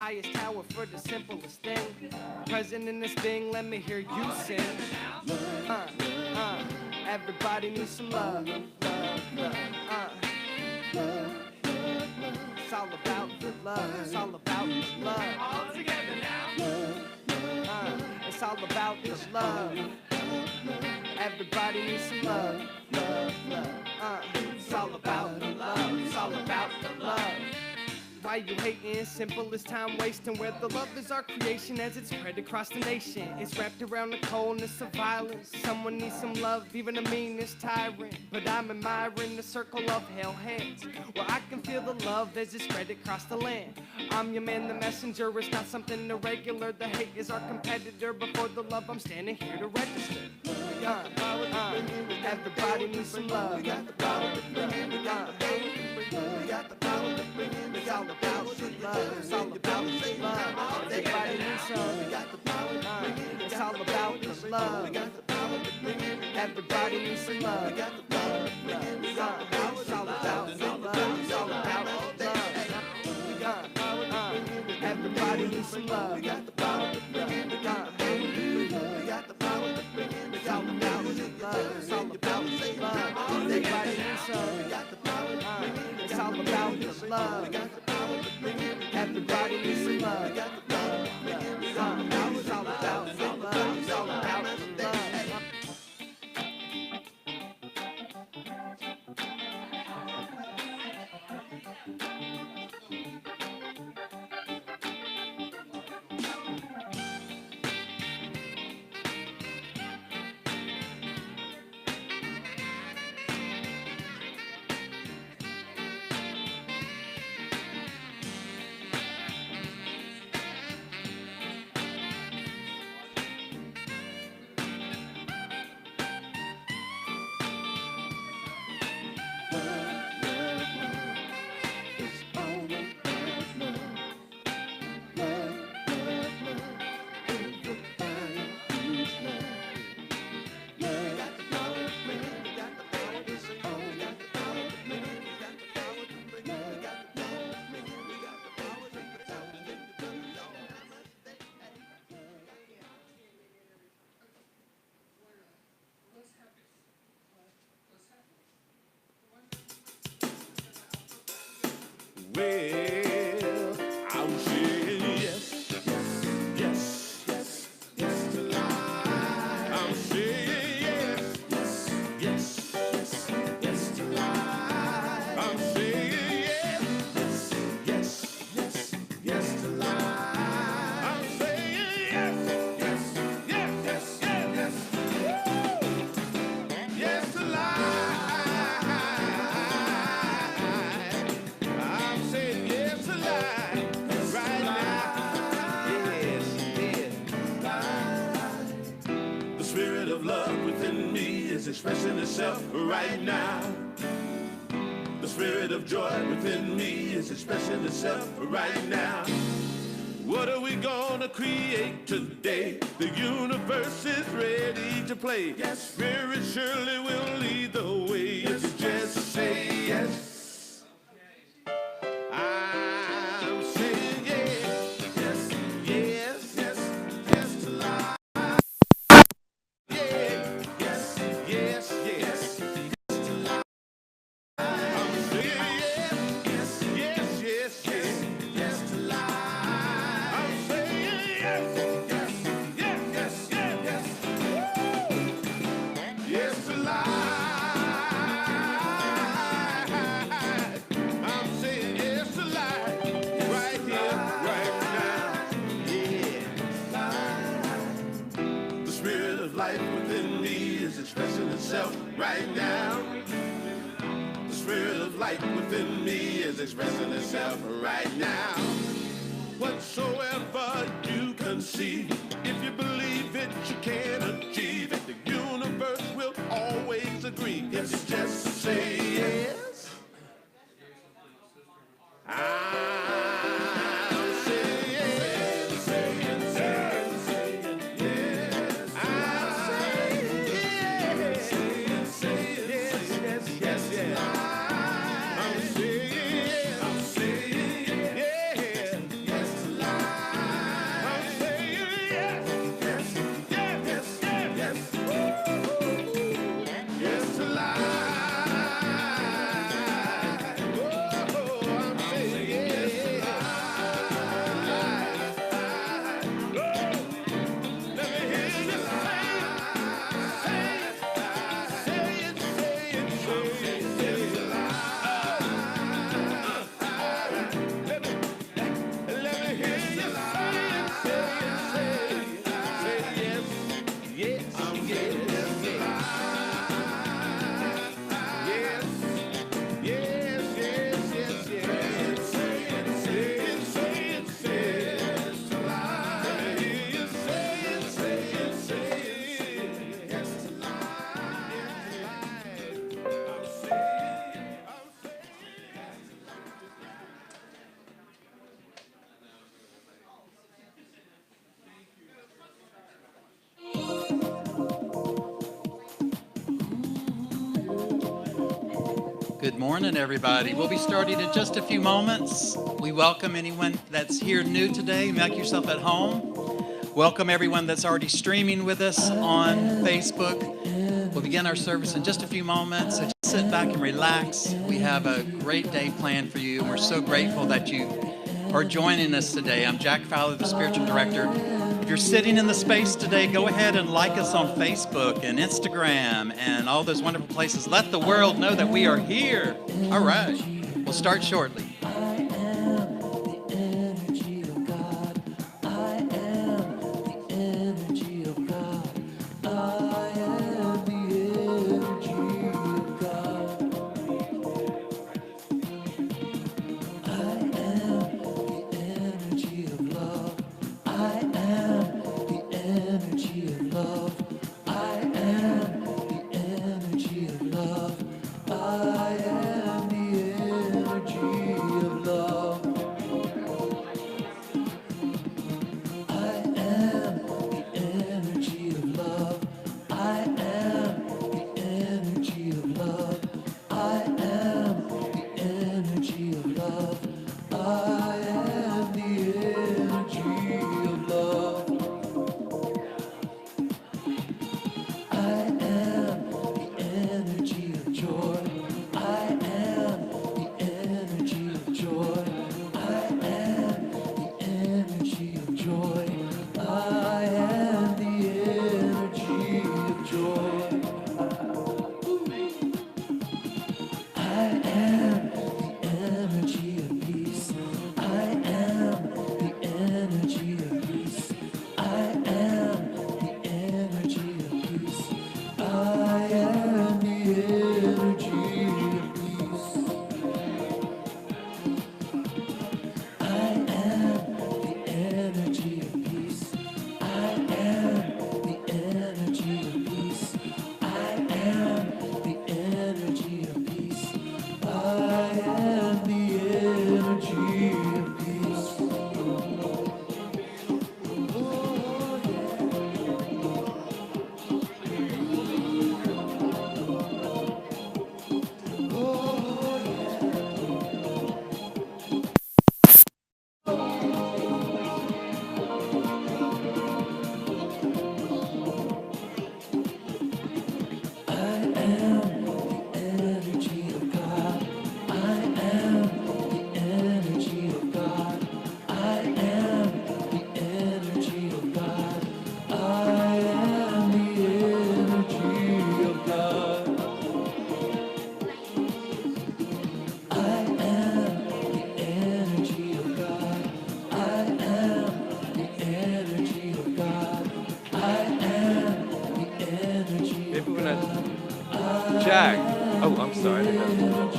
highest tower for the simplest thing. Present in this thing, let me hear you sing. Everybody needs some love. It's all about the love. It's all about the love. All together now. It's all about the love. Everybody needs some love. It's all about the love. It's all about the love. Why you hating? Simple as time wasting. Where the love is our creation as it's spread across the nation. It's wrapped around the coldness of violence. Someone needs some love, even the meanest tyrant. But I'm admiring the circle of hell hands, where I can feel the love as it's spread across the land. I'm your man, the messenger. It's not something irregular. The hate is our competitor. Before the love, I'm standing here to register. Everybody needs some love. We got the power to bring in. We got the power to bring in. We got the power to bring in. It's all about the love. It's all about the love. Everybody needs some. We got the power to bring in. It's all about the love. We got the power to bring in. Everybody needs some love. We got the power to bring in. It's all about the love. It's all about the love. Everybody needs some love. We got the power to bring in. We got the power to bring in. We got the power to bring in. It's all about the love. It's all about the love. Everybody needs some. We got the power to bring in. It's all about the love. We got the power to bring in. Everybody needs some love. We got the power to bring in. It's all about the love. It's all about the love. It's all about the love. Well, I'm saying yes, yes, yes, yes to life. I'm saying yes, yes, yes, yes to life. I'm saying yes, yes, yes, yes to life. I'm saying yes, yes, yes, yes, yes, yes to life. Expressing itself right now. The spirit of joy within me is expressing itself right now. What are we gonna create today? The universe is ready to play. Yes, Spirit surely will lead the way. If you just say yes. I'm saying yes, yes, yes, yes, yes to life. Right now, the spirit of light within me is expressing itself right now. Whatsoever you conceive, if you believe it, you can achieve it. The universe will always agree if you just say yes. I'm saying yes to life. Good morning, everybody. We'll be starting in just a few moments. We welcome anyone that's here new today. Make yourself at home. Welcome everyone that's already streaming with us on Facebook. We'll begin our service in just a few moments. So just sit back and relax. We have a great day planned for you, and we're so grateful that you are joining us today. I'm Jack Fowler, the Spiritual Director. If you're sitting in the space today, go ahead and like us on Facebook and Instagram and all those wonderful places. Let the world know that we are here. All right, we'll start shortly. Jack. Oh, I'm sorry. I didn't know.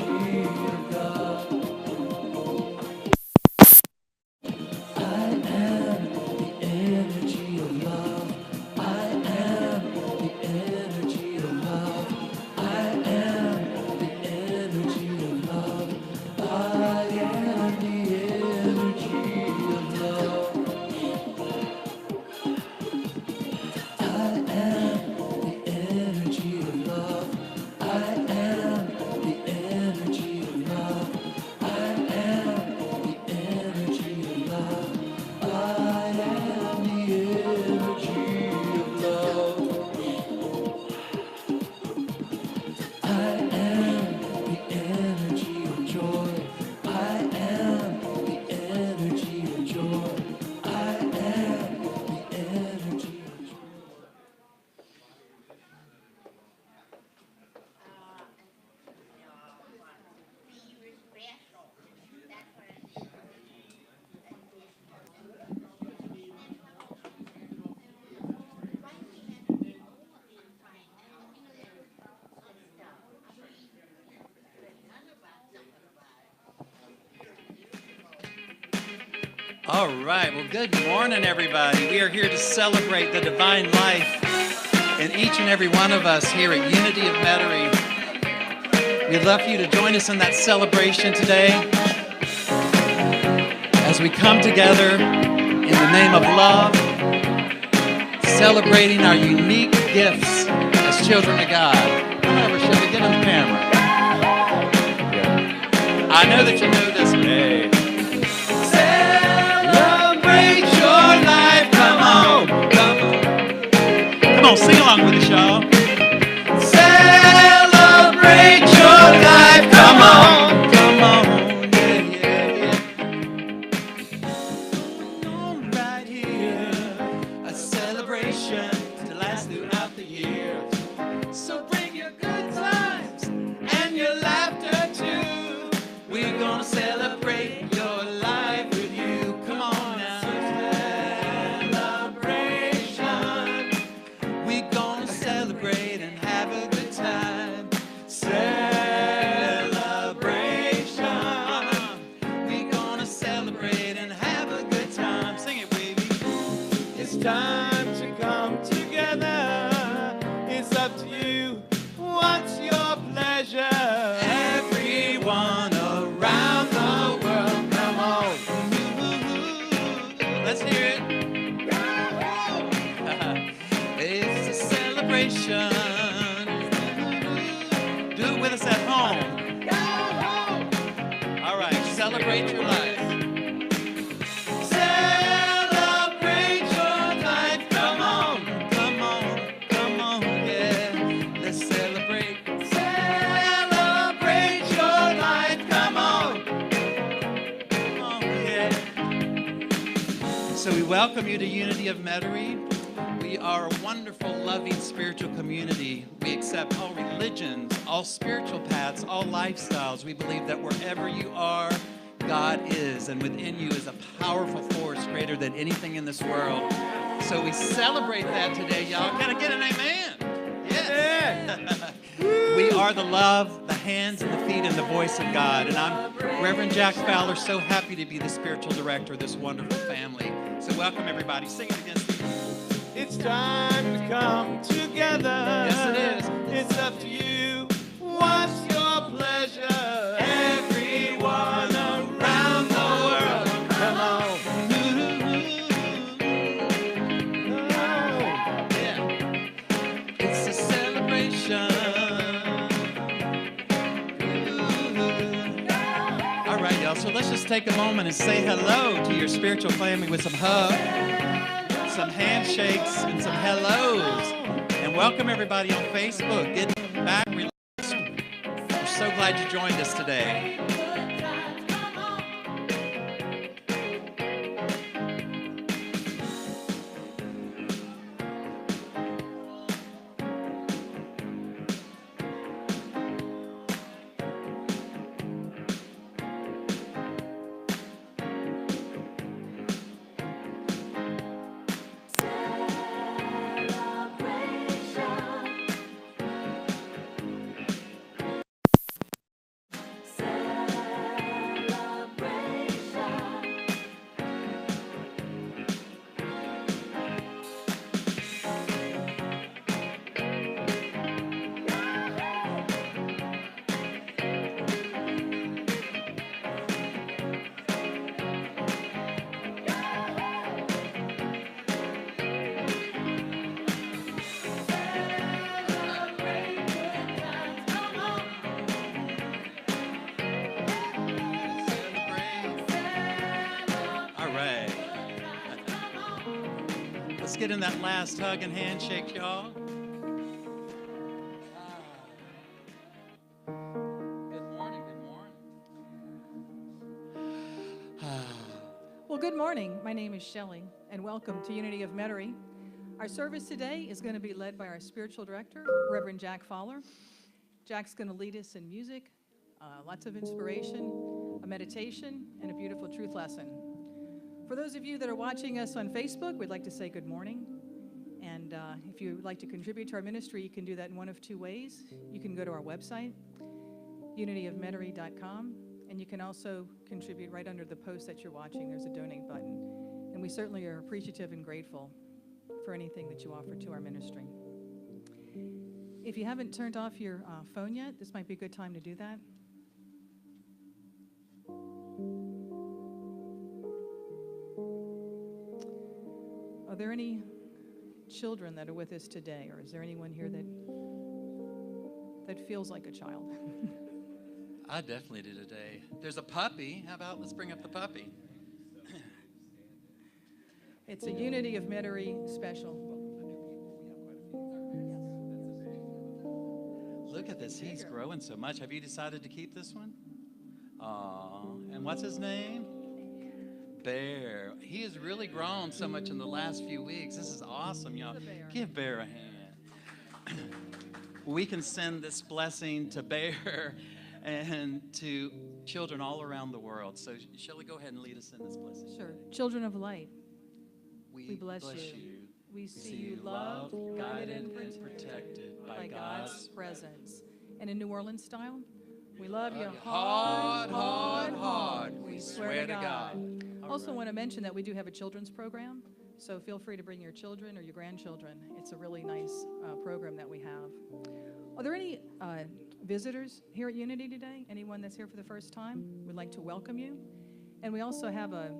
All right, well, good morning, everybody. We are here to celebrate the divine life in each and every one of us here at Unity of Metairie. We'd love for you to join us in that celebration today as we come together in the name of love, celebrating our unique gifts as children of God. Come over, shall we get on camera? I know that you know this one. Hey. Celebrate your life. Come on, come on. Come on, sing along with us, y'all. Celebrate your life. Come on, come on. Yeah, yeah, yeah. On right here, a celebration to last throughout the year. So bring your good times and your laughter too. We're gonna celebrate your life with you. Come on now. Celebration. We're gonna celebrate and have a good time. Celebration. We're gonna celebrate and have a good time. Sing it, baby. It's time to come together. It's up to you. What's your pleasure? Everyone around the world, come on. Let's hear it. It's a celebration. Do it with us at home. All right, celebrate your life. Celebrate your life. Come on, come on, come on, yeah. Let's celebrate. Celebrate your life. Come on. Come on, yeah. So we welcome you to Unity of Metairie. We are a wonderful, loving, spiritual community. We accept all religions, all spiritual paths, all lifestyles. We believe that wherever you are, God is, and within you is a powerful force greater than anything in this world. So we celebrate that today, y'all. Can I get an amen? Yes. We are the love, the hands and the feet and the voice of God. And I'm Reverend Jack Fowler, so happy to be the spiritual director of this wonderful family. So welcome, everybody. Sing it again, Steve. It's time to come together. Yes, it is. It's up to you. What's your pleasure? Everyone around the world, come on. Yeah. It's a celebration. All right, y'all. So let's just take a moment and say hello to your spiritual family with some hugs, some handshakes, and some hellos. And welcome everybody on Facebook. Get back, relax. We're so glad you joined us today. Let's get in that last hug and handshake, y'all. Good morning, good morning. Well, good morning. My name is Shelley, and welcome to Unity of Metairie. Our service today is going to be led by our spiritual director, Reverend Jack Fowler. Jack's going to lead us in music, lots of inspiration, a meditation, and a beautiful truth lesson. For those of you that are watching us on Facebook, we'd like to say good morning. And if you would like to contribute to our ministry, you can do that in one of two ways. You can go to our website, unityofmetairie.com, and you can also contribute right under the post that you're watching. There's a donate button. And we certainly are appreciative and grateful for anything that you offer to our ministry. If you haven't turned off your phone yet, this might be a good time to do that. Are there any children that are with us today, or is there anyone here that feels like a child? I definitely do today. There's a puppy. How about let's bring up the puppy? It's a Unity of Metairie special. Look at this. He's growing so much. Have you decided to keep this one? Aw. And what's his name? Bear. He has really grown so much in the last few weeks. This is awesome, y'all. Give Bear a hand. We can send this blessing to Bear and to children all around the world. So, Shelley, go ahead and lead us in this blessing. Sure. Children of light, We bless you. We see you loved, guided, and protected by God's presence. And in New Orleans style, we love you hard, hard, hard. We swear to God. Also want to mention that we do have a children's program, so feel free to bring your children or your grandchildren. It's a really nice program that we have. Are there any visitors here at Unity today? Anyone that's here for the first time? We'd like to welcome you. And we also have a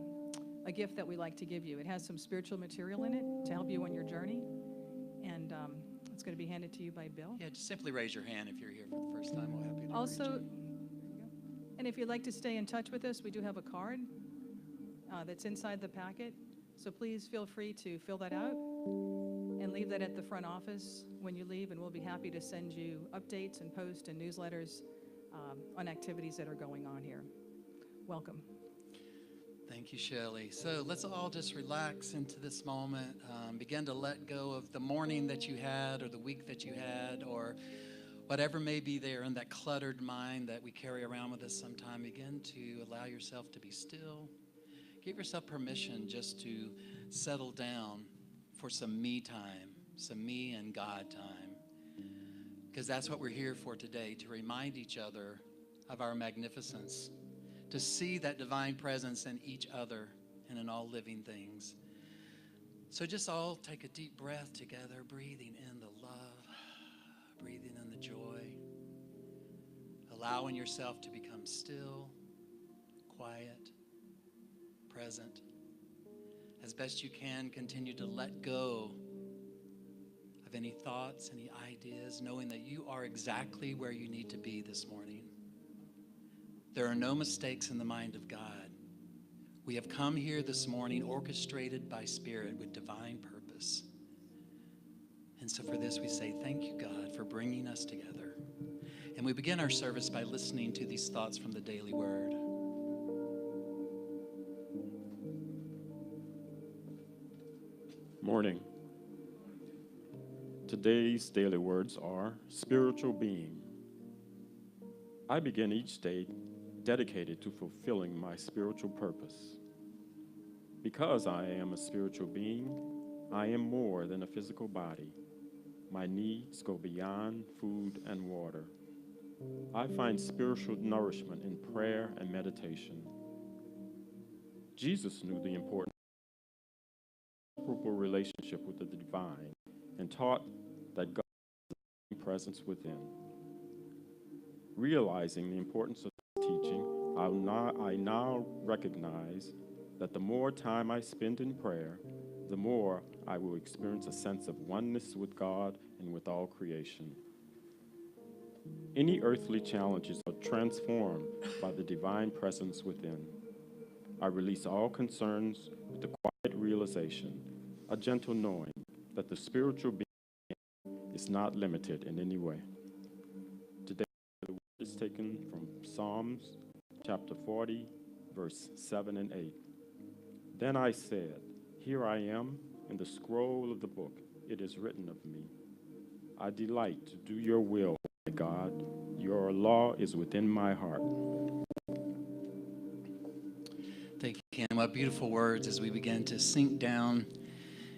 gift that we like to give you. It has some spiritual material in it to help you on your journey. And it's going to be handed to you by Bill. Yeah, just simply raise your hand if you're here for the first time. We'll help you to Also, reach and if you'd like to stay in touch with us, we do have a card that's inside the packet. So please feel free to fill that out and leave that at the front office when you leave, and we'll be happy to send you updates and posts and newsletters on activities that are going on here. Welcome. Thank you, Shelley. So let's all just relax into this moment. Begin to let go of the morning that you had or the week that you had or whatever may be there in that cluttered mind that we carry around with us sometime. Begin to allow yourself to be still. Give yourself permission just to settle down for some me time, some me and God time. Because that's what we're here for today, to remind each other of our magnificence, to see that divine presence in each other and in all living things. So just all take a deep breath together, breathing in the love, breathing in the joy, allowing yourself to become still, quiet, present. As best you can, continue to let go of any thoughts, any ideas, knowing that you are exactly where you need to be this morning. There are no mistakes in the mind of God. We have come here this morning orchestrated by Spirit with divine purpose. And so for this we say, thank you, God, for bringing us together. And we begin our service by listening to these thoughts from the Daily Word. Morning. Today's daily words are spiritual being. I begin each day dedicated to fulfilling my spiritual purpose. Because I am a spiritual being, I am more than a physical body. My needs go beyond food and water. I find spiritual nourishment in prayer and meditation. Jesus knew the importance of a relationship with the divine and taught that God is presence within. Realizing the importance of this teaching, I now recognize that the more time I spend in prayer, the more I will experience a sense of oneness with God and with all creation. Any earthly challenges are transformed by the divine presence within. I release all concerns with the quiet realization, a gentle knowing that the spiritual being is not limited in any way. Today, the word is taken from Psalms chapter 40, verse 7 and 8. Then I said, here I am in the scroll of the book. It is written of me. I delight to do your will, my God. Your law is within my heart. Thank you, Ken. What beautiful words as we begin to sink down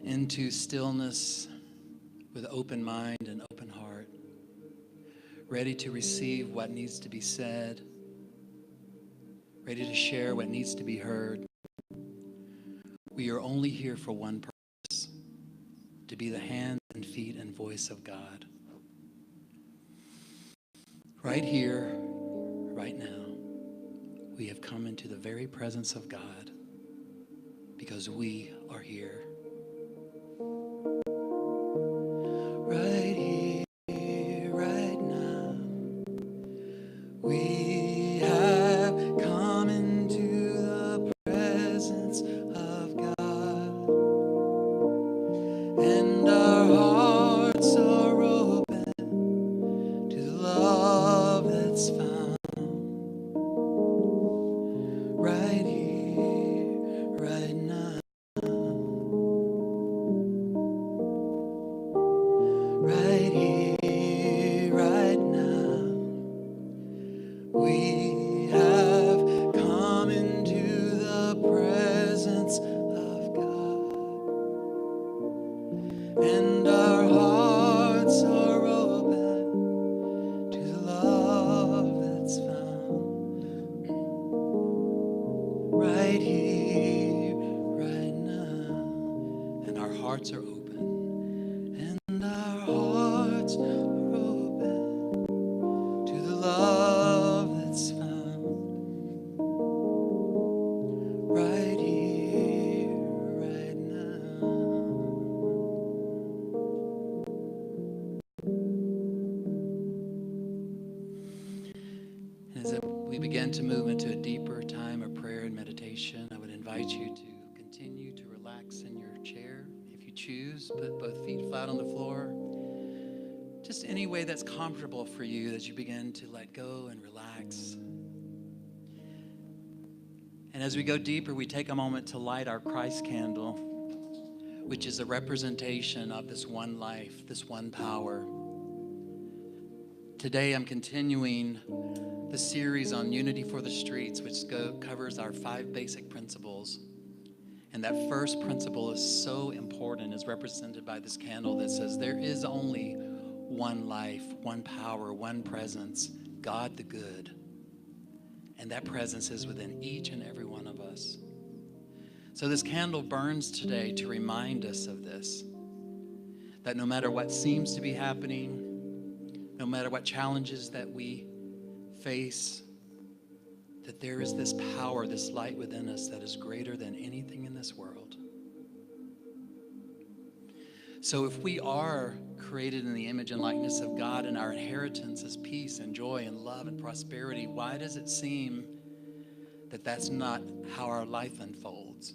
into stillness with open mind and open heart, ready to receive what needs to be said, ready to share what needs to be heard. We are only here for one purpose, to be the hands and feet and voice of God. Right here, right now, we have come into the very presence of God because we are here. Right here, right now, we and our hearts are open to the love that's found right here, right now. Right here, right now. We have come into the presence of God, and our hearts are open to the love that's found right here, right now. And our hearts are open. And our hearts are open to the love that's found right here, right now. As we begin to move into a deeper time of prayer and meditation, I would invite you to continue to relax in your chair. If you choose, put both feet flat on the floor. Just any way that's comfortable for you as you begin to let go and relax. And as we go deeper, we take a moment to light our Christ candle, which is a representation of this one life, this one power. Today I'm continuing the series on Unity for the Streets, which covers our 5 basic principles. And that first principle is so important, is represented by this candle that says there is only one life, one power, one presence, God the good. And that presence is within each and every one of us. So this candle burns today to remind us of this, that no matter what seems to be happening, no matter what challenges that we face, that there is this power, this light within us that is greater than anything in this world. So if we are created in the image and likeness of God, and our inheritance is peace and joy and love and prosperity, why does it seem that that's not how our life unfolds?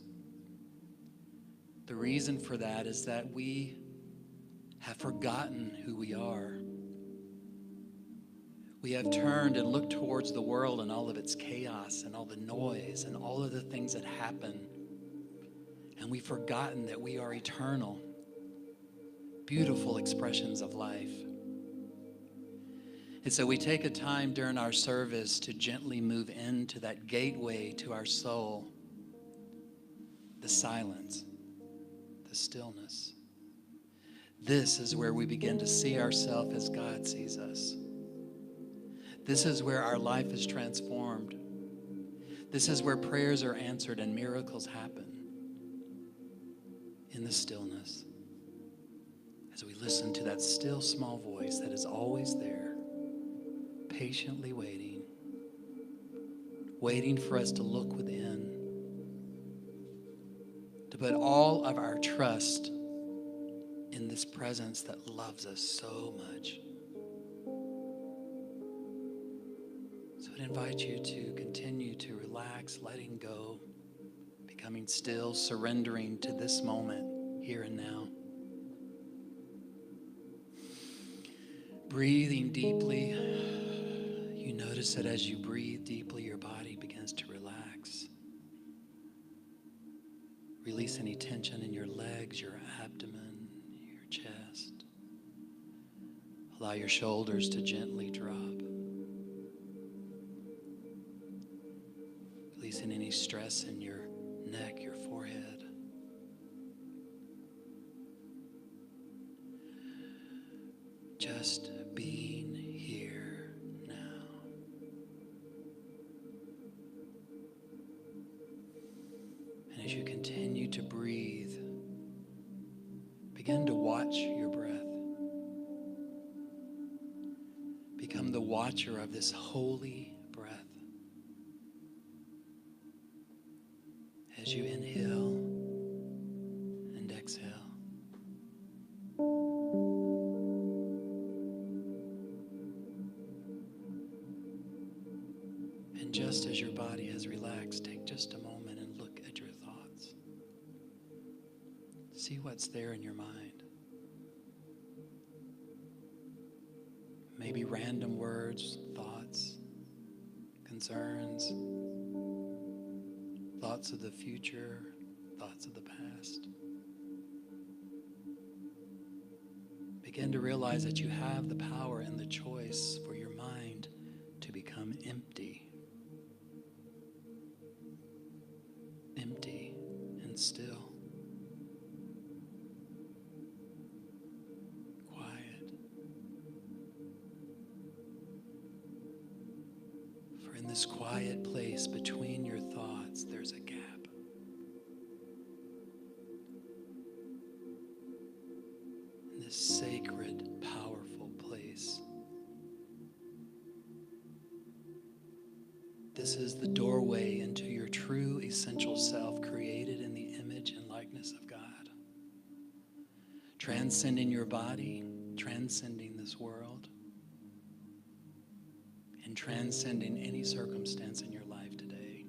The reason for that is that we have forgotten who we are. We have turned and looked towards the world and all of its chaos and all the noise and all of the things that happen. And we've forgotten that we are eternal, beautiful expressions of life. And so we take a time during our service to gently move into that gateway to our soul, the silence, the stillness. This is where we begin to see ourselves as God sees us. This is where our life is transformed. This is where prayers are answered and miracles happen. In the stillness. As we listen to that still small voice that is always there, patiently waiting, waiting for us to look within, to put all of our trust in this presence that loves us so much. So I invite you to continue to relax, letting go, becoming still, surrendering to this moment here and now. Breathing deeply, you notice that as you breathe deeply, your body begins to relax. Release any tension in your legs, your abdomen, your chest. Allow your shoulders to gently drop. Releasing any stress in your neck, your forehead. Just being here now. And as you continue to breathe, begin to watch your breath. Become the watcher of this holy breath. As you inhale and exhale. And just as your body has relaxed, take just a moment and look at your thoughts. See what's there in your mind. Maybe random words, thoughts, concerns, thoughts of the future, thoughts of the past. Begin to realize that you have the power and the choice for your mind to become empty. Empty and still. Quiet. For in this quiet place between your thoughts, there's a gap. In this sacred, powerful place. This is the doorway into your true essential self, created in the image and likeness of God. Transcending your body, transcending this world, and transcending any circumstance in your life today.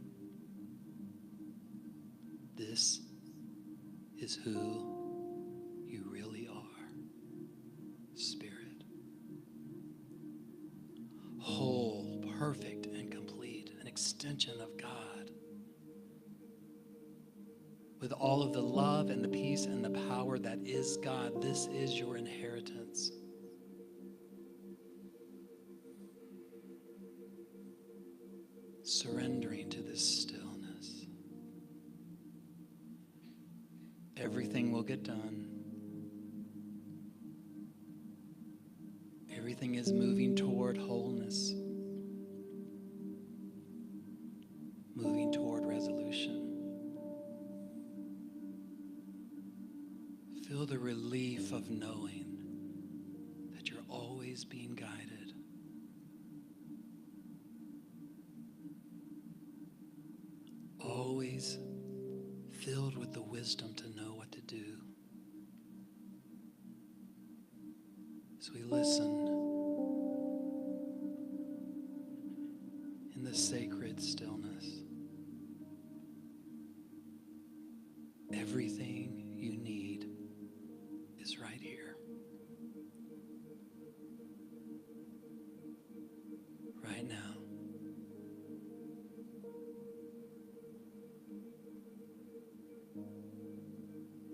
This is who you really are. Spirit. Whole, perfect, and complete. An extension of God. With all of the love and the peace and the power that is God, this is your inheritance. Surrendering to this stillness. Everything will get done. Everything is moving toward wholeness, moving toward resolution. Feel the relief of knowing that you're always being guided. Always filled with the wisdom to know what to do. As we listen in the sacred stillness, everything you need is right here, right now.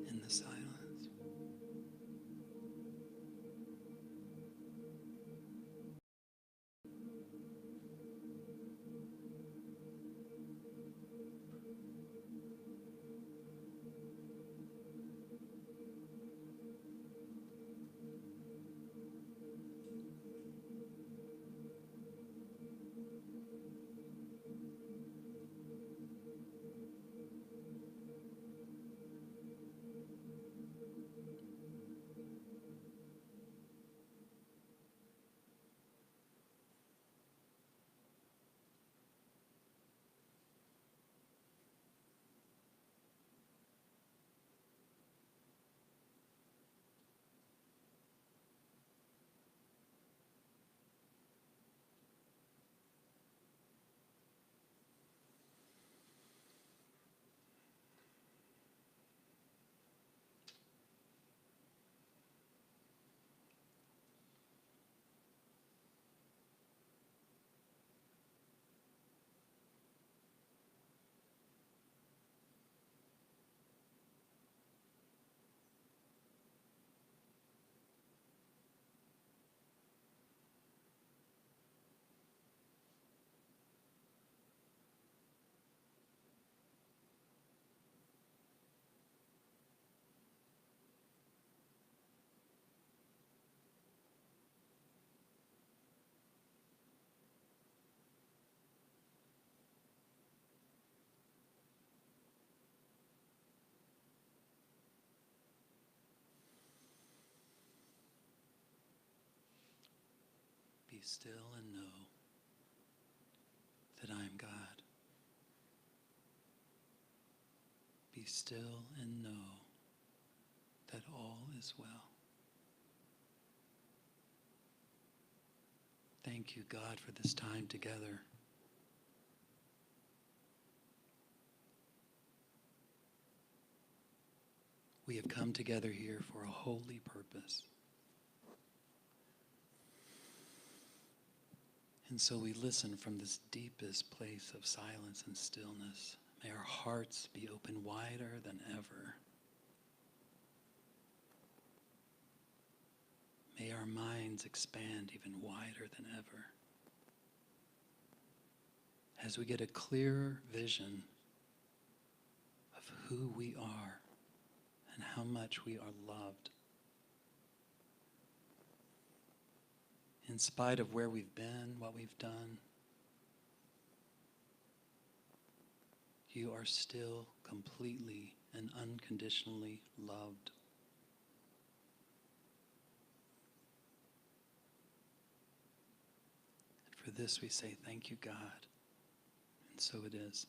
In the silence. Be still and know that I am God. Be still and know that all is well. Thank you, God, for this time together. We have come together here for a holy purpose. And so we listen from this deepest place of silence and stillness. May our hearts be open wider than ever. May our minds expand even wider than ever. As we get a clearer vision of who we are and how much we are loved. In spite of where we've been, what we've done, you are still completely and unconditionally loved. And for this we say, thank you, God. And so it is.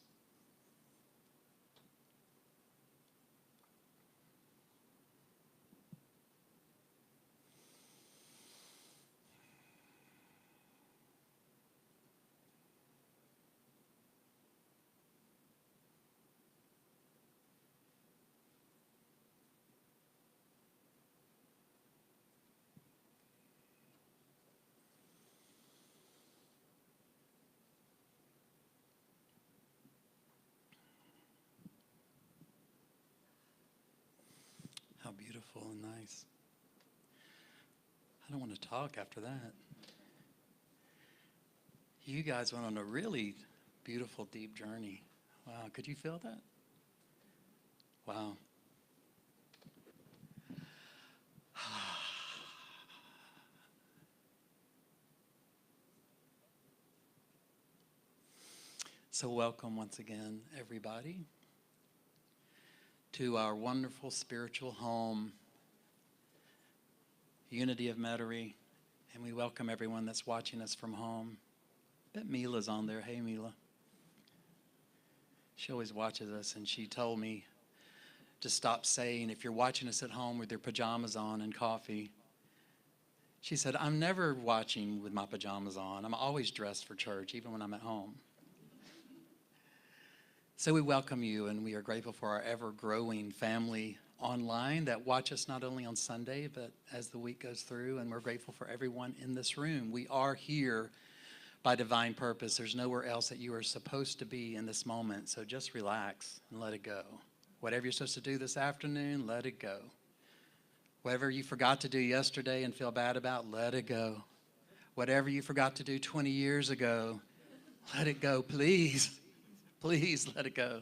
How beautiful and nice. I don't want to talk after that. You guys went on a really beautiful, deep journey. Wow, could you feel that? Wow. So welcome once again, everybody, to our wonderful spiritual home, Unity of Metairie, and we welcome everyone that's watching us from home. I bet Mila's on there. Hey, Mila. She always watches us, and she told me to stop saying, if you're watching us at home with your pajamas on and coffee, she said, I'm never watching with my pajamas on. I'm always dressed for church, even when I'm at home. So we welcome you, and we are grateful for our ever-growing family online that watch us not only on Sunday, but as the week goes through, and we're grateful for everyone in this room. We are here by divine purpose. There's nowhere else that you are supposed to be in this moment, so just relax and let it go. Whatever you're supposed to do this afternoon, let it go. Whatever you forgot to do yesterday and feel bad about, let it go. Whatever you forgot to do 20 years ago, let it go, please. Please let it go.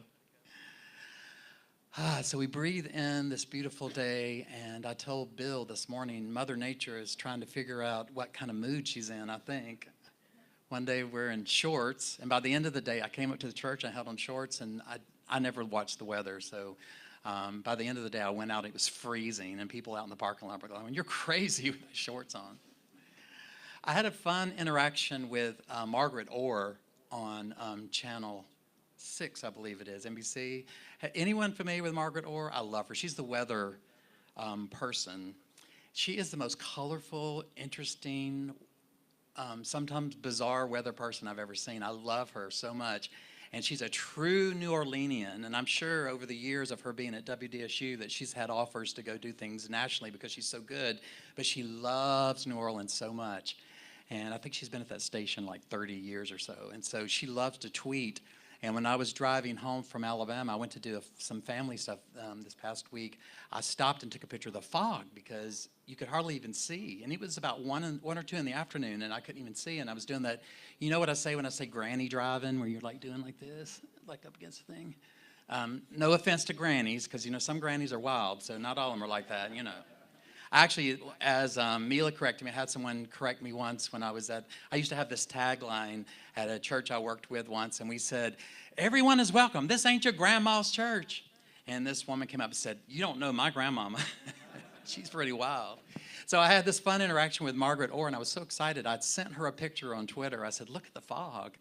So we breathe in this beautiful day, and I told Bill this morning, Mother Nature is trying to figure out what kind of mood she's in, I think. One day we're in shorts, and by the end of the day, I came up to the church, I had on shorts, and I never watched the weather, so by the end of the day, I went out, it was freezing, and people out in the parking lot were going, you're crazy with the shorts on. I had a fun interaction with Margaret Orr on Channel 6, I believe it is, NBC. Anyone familiar with Margaret Orr? I love her. She's the weather person. She is the most colorful, interesting, sometimes bizarre weather person I've ever seen. I love her so much. And she's a true New Orleanian. And I'm sure over the years of her being at WDSU that she's had offers to go do things nationally because she's so good. But she loves New Orleans so much. And I think she's been at that station like 30 years or so. And so she loves to tweet. And when I was driving home from Alabama, I went to do some family stuff this past week. I stopped and took a picture of the fog because you could hardly even see. And it was about 1 or 2 in the afternoon, and I couldn't even see. And I was doing that, you know what I say when I say granny driving, where you're like doing like this, like up against the thing? No offense to grannies, because, you know, some grannies are wild, so not all of them are like that, you know. Actually, as Mila corrected me, I had someone correct me once when I used to have this tagline at a church I worked with once, and we said, everyone is welcome. This ain't your grandma's church. And this woman came up and said, you don't know my grandmama. She's pretty wild. So I had this fun interaction with Margaret Orr, and I was so excited. I'd sent her a picture on Twitter. I said, look at the fog.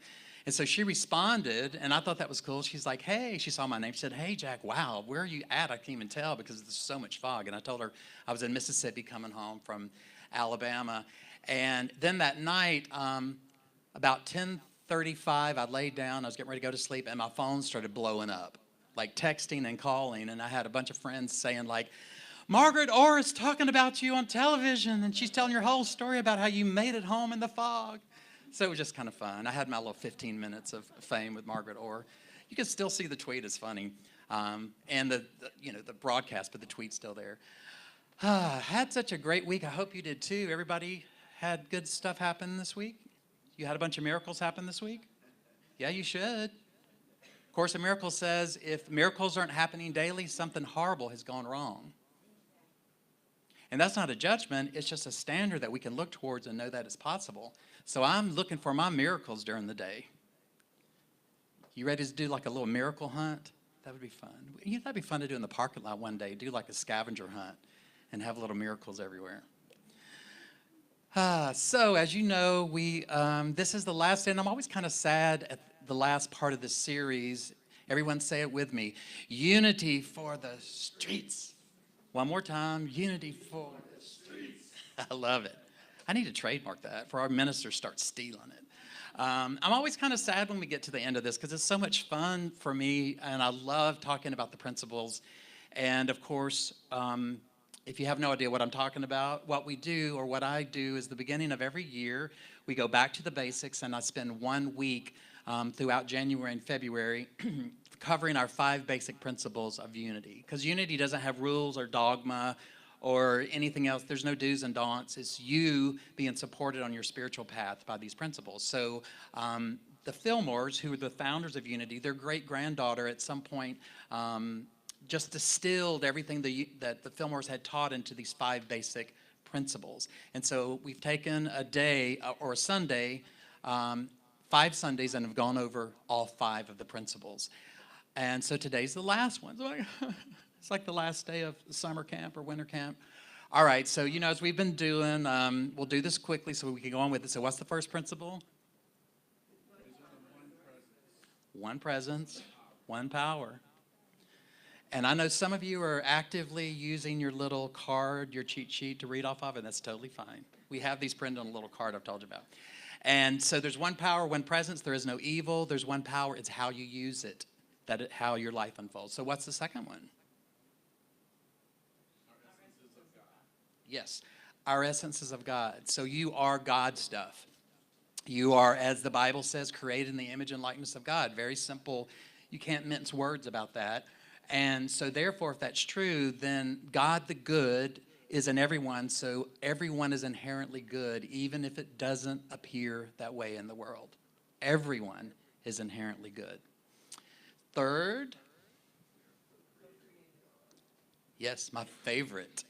And so she responded, and I thought that was cool. She's like, hey, she saw my name. She said, hey, Jack, wow, where are you at? I can't even tell because there's so much fog. And I told her I was in Mississippi coming home from Alabama. And then that night, about 10:35, I laid down. I was getting ready to go to sleep, and my phone started blowing up. like texting and calling, and I had a bunch of friends saying like, Margaret Orr is talking about you on television, and she's telling your whole story about how you made it home in the fog. So it was just kind of fun. I had my little 15 minutes of fame with Margaret Orr. You can still see the tweet is funny, and the broadcast, but the tweet's still there. Had such a great week. I hope you did too. Everybody had good stuff happen this week. You had a bunch of miracles happen this week? Yeah, you should. Course in Miracles says if miracles aren't happening daily, something horrible has gone wrong. And that's not a judgment, it's just a standard that we can look towards and know that it's possible. So I'm looking for my miracles during the day. You ready to do like a little miracle hunt? That would be fun. That'd be fun to do in the parking lot one day, do like a scavenger hunt and have little miracles everywhere. So as you know, this is the last day, and I'm always kind of sad at the last part of this series. Everyone say it with me. Unity for the streets. One more time, unity for the streets. I love it. I need to trademark that for our ministers start stealing it. I'm always kind of sad when we get to the end of this because it's so much fun for me, and I love talking about the principles. And of course, if you have no idea what I'm talking about, what we do or what I do is the beginning of every year, we go back to the basics, and I spend 1 week throughout January and February covering our 5 basic principles of unity. Because unity doesn't have rules or dogma or anything else. There's no do's and don'ts. It's you being supported on your spiritual path by these principles. So the Fillmores, who are the founders of Unity, their great-granddaughter at some point just distilled everything that the Fillmores had taught into these 5 basic principles. And so we've taken a day or a Sunday, 5 Sundays, and have gone over all 5 of the principles. And so today's the last one. It's like the last day of summer camp or winter camp. All right, so as we've been doing, we'll do this quickly so we can go on with it. So what's the first principle? One presence, one power. And I know some of you are actively using your little card, your cheat sheet to read off of, and that's totally fine. We have these printed on a little card I've told you about. And so there's one power, one presence. There is no evil. There's one power. It's how you use it, how your life unfolds. So what's the second one? Yes, our essences of God. So you are God stuff. You are, as the Bible says, created in the image and likeness of God. Very simple. You can't mince words about that. And so therefore, if that's true, then God the good is in everyone, so everyone is inherently good, even if it doesn't appear that way in the world. Everyone is inherently good. Third, yes, my favorite.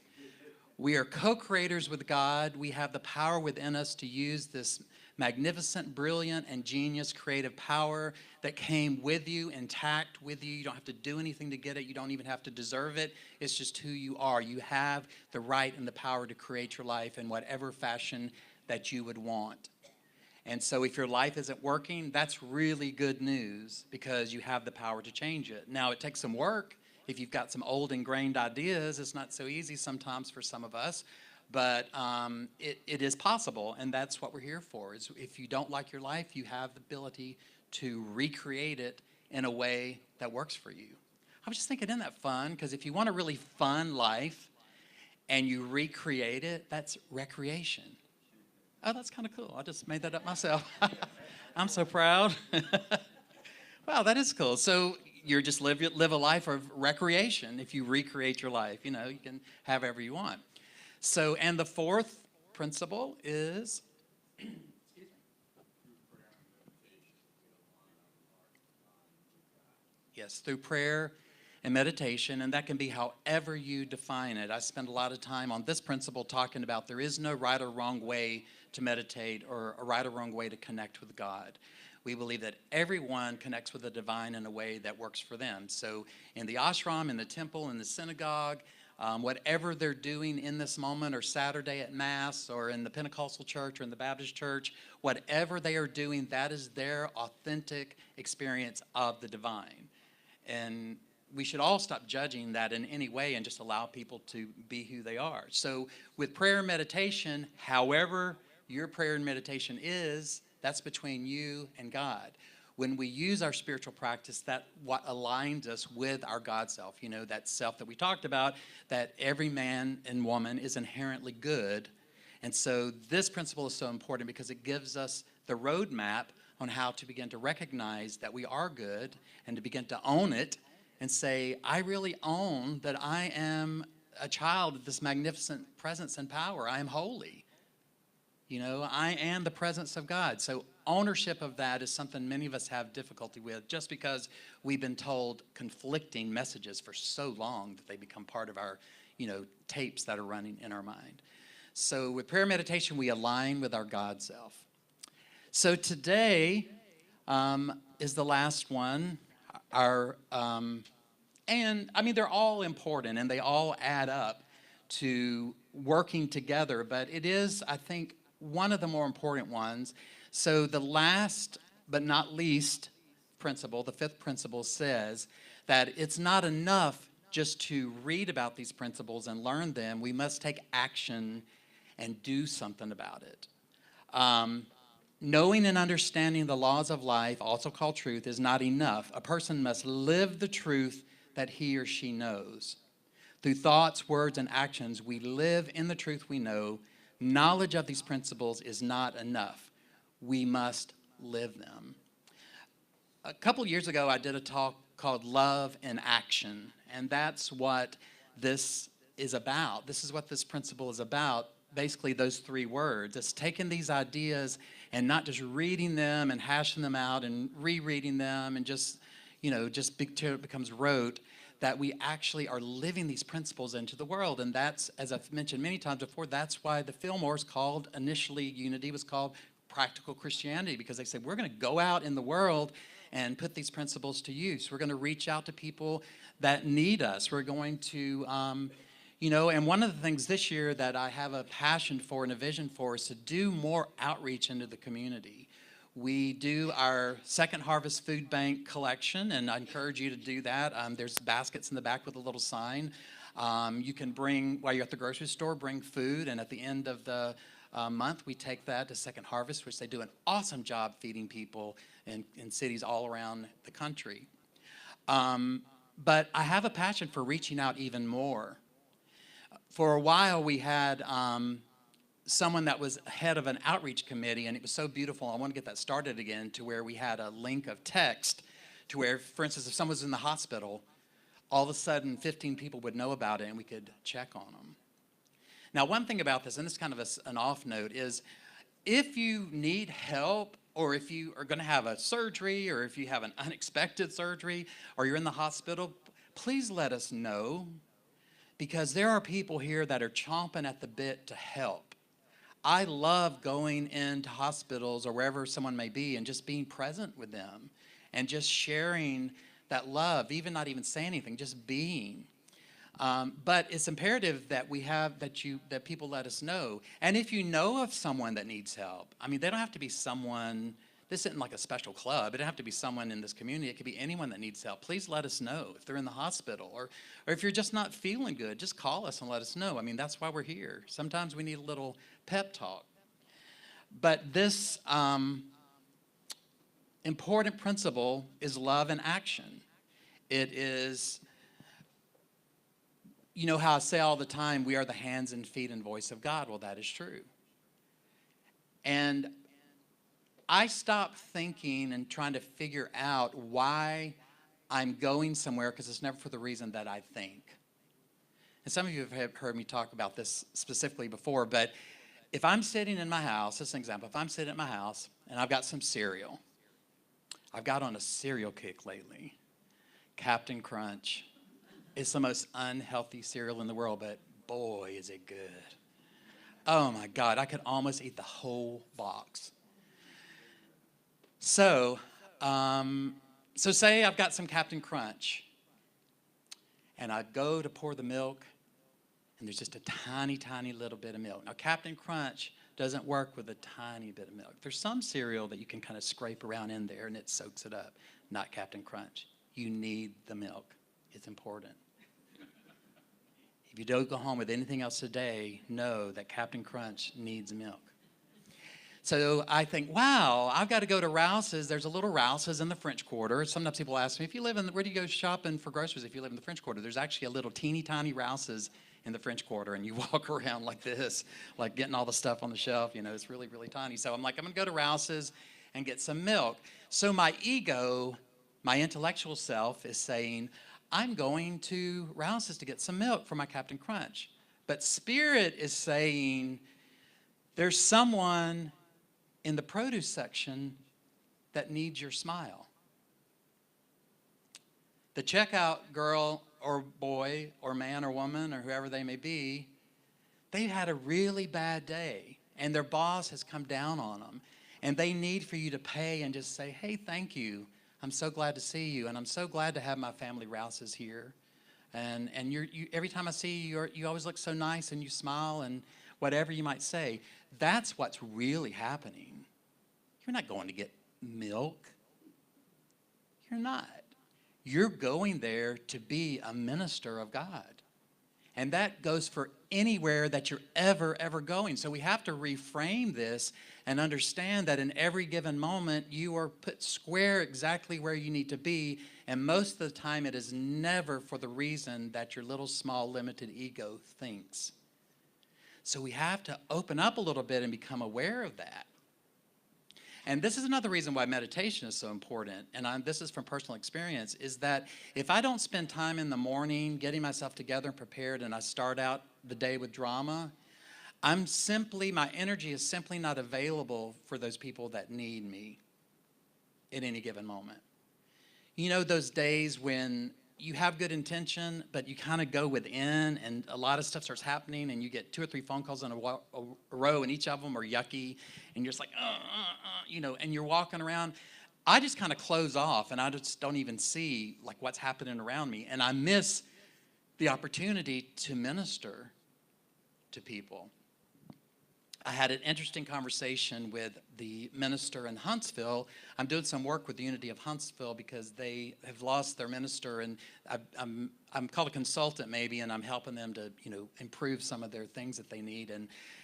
We are co-creators with God. We have the power within us to use this magnificent, brilliant, and genius creative power that came with you, intact with you. You don't have to do anything to get it. You don't even have to deserve it. It's just who you are. You have the right and the power to create your life in whatever fashion that you would want. And so if your life isn't working, that's really good news because you have the power to change it. Now, it takes some work. If you've got some old ingrained ideas, it's not so easy sometimes for some of us. But it is possible, and that's what we're here for. Is if you don't like your life, you have the ability to recreate it in a way that works for you. I was just thinking, isn't that fun? Because if you want a really fun life and you recreate it, that's recreation. Oh, that's kind of cool. I just made that up myself. I'm so proud. Wow, that is cool. So you just live a life of recreation. If you recreate your life, you can have whatever you want. So, and the fourth principle is, yes, through prayer and meditation, and that can be however you define it. I spend a lot of time on this principle talking about there is no right or wrong way to meditate or a right or wrong way to connect with God. We believe that everyone connects with the divine in a way that works for them. So in the ashram, in the temple, in the synagogue, whatever they're doing in this moment, or Saturday at Mass, or in the Pentecostal church, or in the Baptist church, whatever they are doing, that is their authentic experience of the divine. And we should all stop judging that in any way and just allow people to be who they are. So with prayer and meditation, however your prayer and meditation is, that's between you and God. when we use our spiritual practice, that what aligns us with our God self, that self that we talked about, that every man and woman is inherently good. And so this principle is so important because it gives us the roadmap on how to begin to recognize that we are good and to begin to own it and say, I really own that I am a child of this magnificent presence and power. I am holy. I am the presence of God. So ownership of that is something many of us have difficulty with just because we've been told conflicting messages for so long that they become part of our, tapes that are running in our mind. So with prayer meditation, we align with our God self. So today is the last one. And I mean, they're all important and they all add up to working together, but it is, I think, one of the more important ones. So the last but not least principle, the fifth principle, says that it's not enough just to read about these principles and learn them. We must take action and do something about it. Knowing and understanding the laws of life, also called truth, is not enough. A person must live the truth that he or she knows. Through thoughts, words, and actions, we live in the truth we know. Knowledge of these principles is not enough. We must live them. A couple years ago, I did a talk called Love in Action, and that's what this is about. This is what this principle is about. Basically, those three words. It's taking these ideas and not just reading them and hashing them out and rereading them and just till it becomes rote, that we actually are living these principles into the world. And that's, as I've mentioned many times before, that's why the Fillmores initially Unity was called Practical Christianity, because they said, we're going to go out in the world and put these principles to use. We're going to reach out to people that need us. We're going to, and one of the things this year that I have a passion for and a vision for is to do more outreach into the community. We do our Second Harvest Food Bank collection, and I encourage you to do that. There's baskets in the back with a little sign. You can bring, while you're at the grocery store, bring food, and at the end of the month, we take that to Second Harvest, which they do an awesome job feeding people in cities all around the country. But I have a passion for reaching out even more. For a while, we had someone that was head of an outreach committee, and it was so beautiful. I want to get that started again, to where we had a link of text to where, for instance, if someone was in the hospital, all of a sudden 15 people would know about it and we could check on them. Now, one thing about this, and this is kind of an off note, is if you need help, or if you are going to have a surgery, or if you have an unexpected surgery, or you're in the hospital, please let us know, because there are people here that are chomping at the bit to help. I love going into hospitals or wherever someone may be and just being present with them and just sharing that love, even not even saying anything, just being. But it's imperative that that people let us know. And if you know of someone that needs help, I mean, they don't have to be someone, this isn't like a special club. It doesn't have to be someone in this community. It could be anyone that needs help. Please let us know if they're in the hospital, or if you're just not feeling good, just call us and let us know. I mean, that's why we're here. Sometimes we need a little pep talk. But this important principle is love in action. It is, you know how I say all the time, we are the hands and feet and voice of God. Well, that is true. And I stopped thinking and trying to figure out why I'm going somewhere, because it's never for the reason that I think. And some of you have heard me talk about this specifically before, but if I'm sitting in my house, this is an example, if I'm sitting at my house and I've got some cereal, I've got on a cereal kick lately, Captain Crunch. It's the most unhealthy cereal in the world, but boy, is it good. Oh my God, I could almost eat the whole box. So say I've got some Captain Crunch, and I go to pour the milk, and there's just a tiny, tiny little bit of milk. Now, Captain Crunch doesn't work with a tiny bit of milk. There's some cereal that you can kind of scrape around in there, and it soaks it up. Not Captain Crunch. You need the milk. It's important. If you don't go home with anything else today, know that Captain Crunch needs milk. So I think, wow, I've got to go to Rouse's. There's a little Rouse's in the French Quarter. Sometimes people ask me, if you live in, where do you go shopping for groceries if you live in the French Quarter? There's actually a little teeny tiny Rouse's in the French Quarter, and you walk around like this, like getting all the stuff on the shelf. You know, it's really, really tiny. So I'm like, I'm going to go to Rouse's and get some milk. So my ego, my intellectual self is saying, I'm going to Rouse's to get some milk for my Captain Crunch. But Spirit is saying, there's someone in the produce section that needs your smile. The checkout girl or boy or man or woman or whoever they may be, they've had a really bad day and their boss has come down on them and they need for you to pay and just say, hey, thank you. I'm so glad to see you, and I'm so glad to have my family Rouse's here. And you every time I see you, you always look so nice and you smile and whatever you might say. That's what's really happening. You're not going to get milk. You're not. You're going there to be a minister of God. And that goes for anywhere that you're ever going. So we have to reframe this and understand that in every given moment, you are put square exactly where you need to be. And most of the time, it is never for the reason that your little, small, limited ego thinks. So we have to open up a little bit and become aware of that. And this is another reason why meditation is so important, and this is from personal experience, is that if I don't spend time in the morning getting myself together and prepared and I start out the day with drama, my energy is simply not available for those people that need me at any given moment. You know those days when you have good intention, but you kind of go within and a lot of stuff starts happening and you get 2 or 3 phone calls in a row and each of them are yucky and you're just like, you know, and you're walking around. I just kind of close off and I just don't even see like what's happening around me, and I miss the opportunity to minister to people. I had an interesting conversation with the minister in Huntsville. I'm doing some work with the Unity of Huntsville because they have lost their minister, and I'm called a consultant maybe, and I'm helping them to, you know, improve some of their things that they need.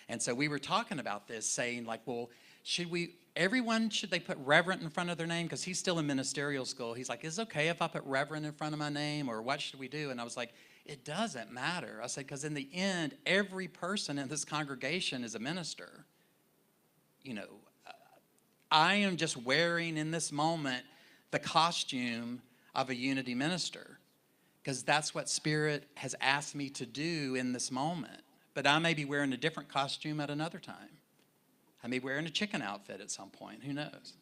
And so we were talking about this, saying like, well, should they put reverend in front of their name? Because he's still in ministerial school. He's like, is it okay if I put reverend in front of my name, or what should we do? And I was like, it doesn't matter. I said, because in the end, every person in this congregation is a minister. You know, I am just wearing in this moment the costume of a Unity minister, because that's what Spirit has asked me to do in this moment. But I may be wearing a different costume at another time. I may be wearing a chicken outfit at some point. Who knows?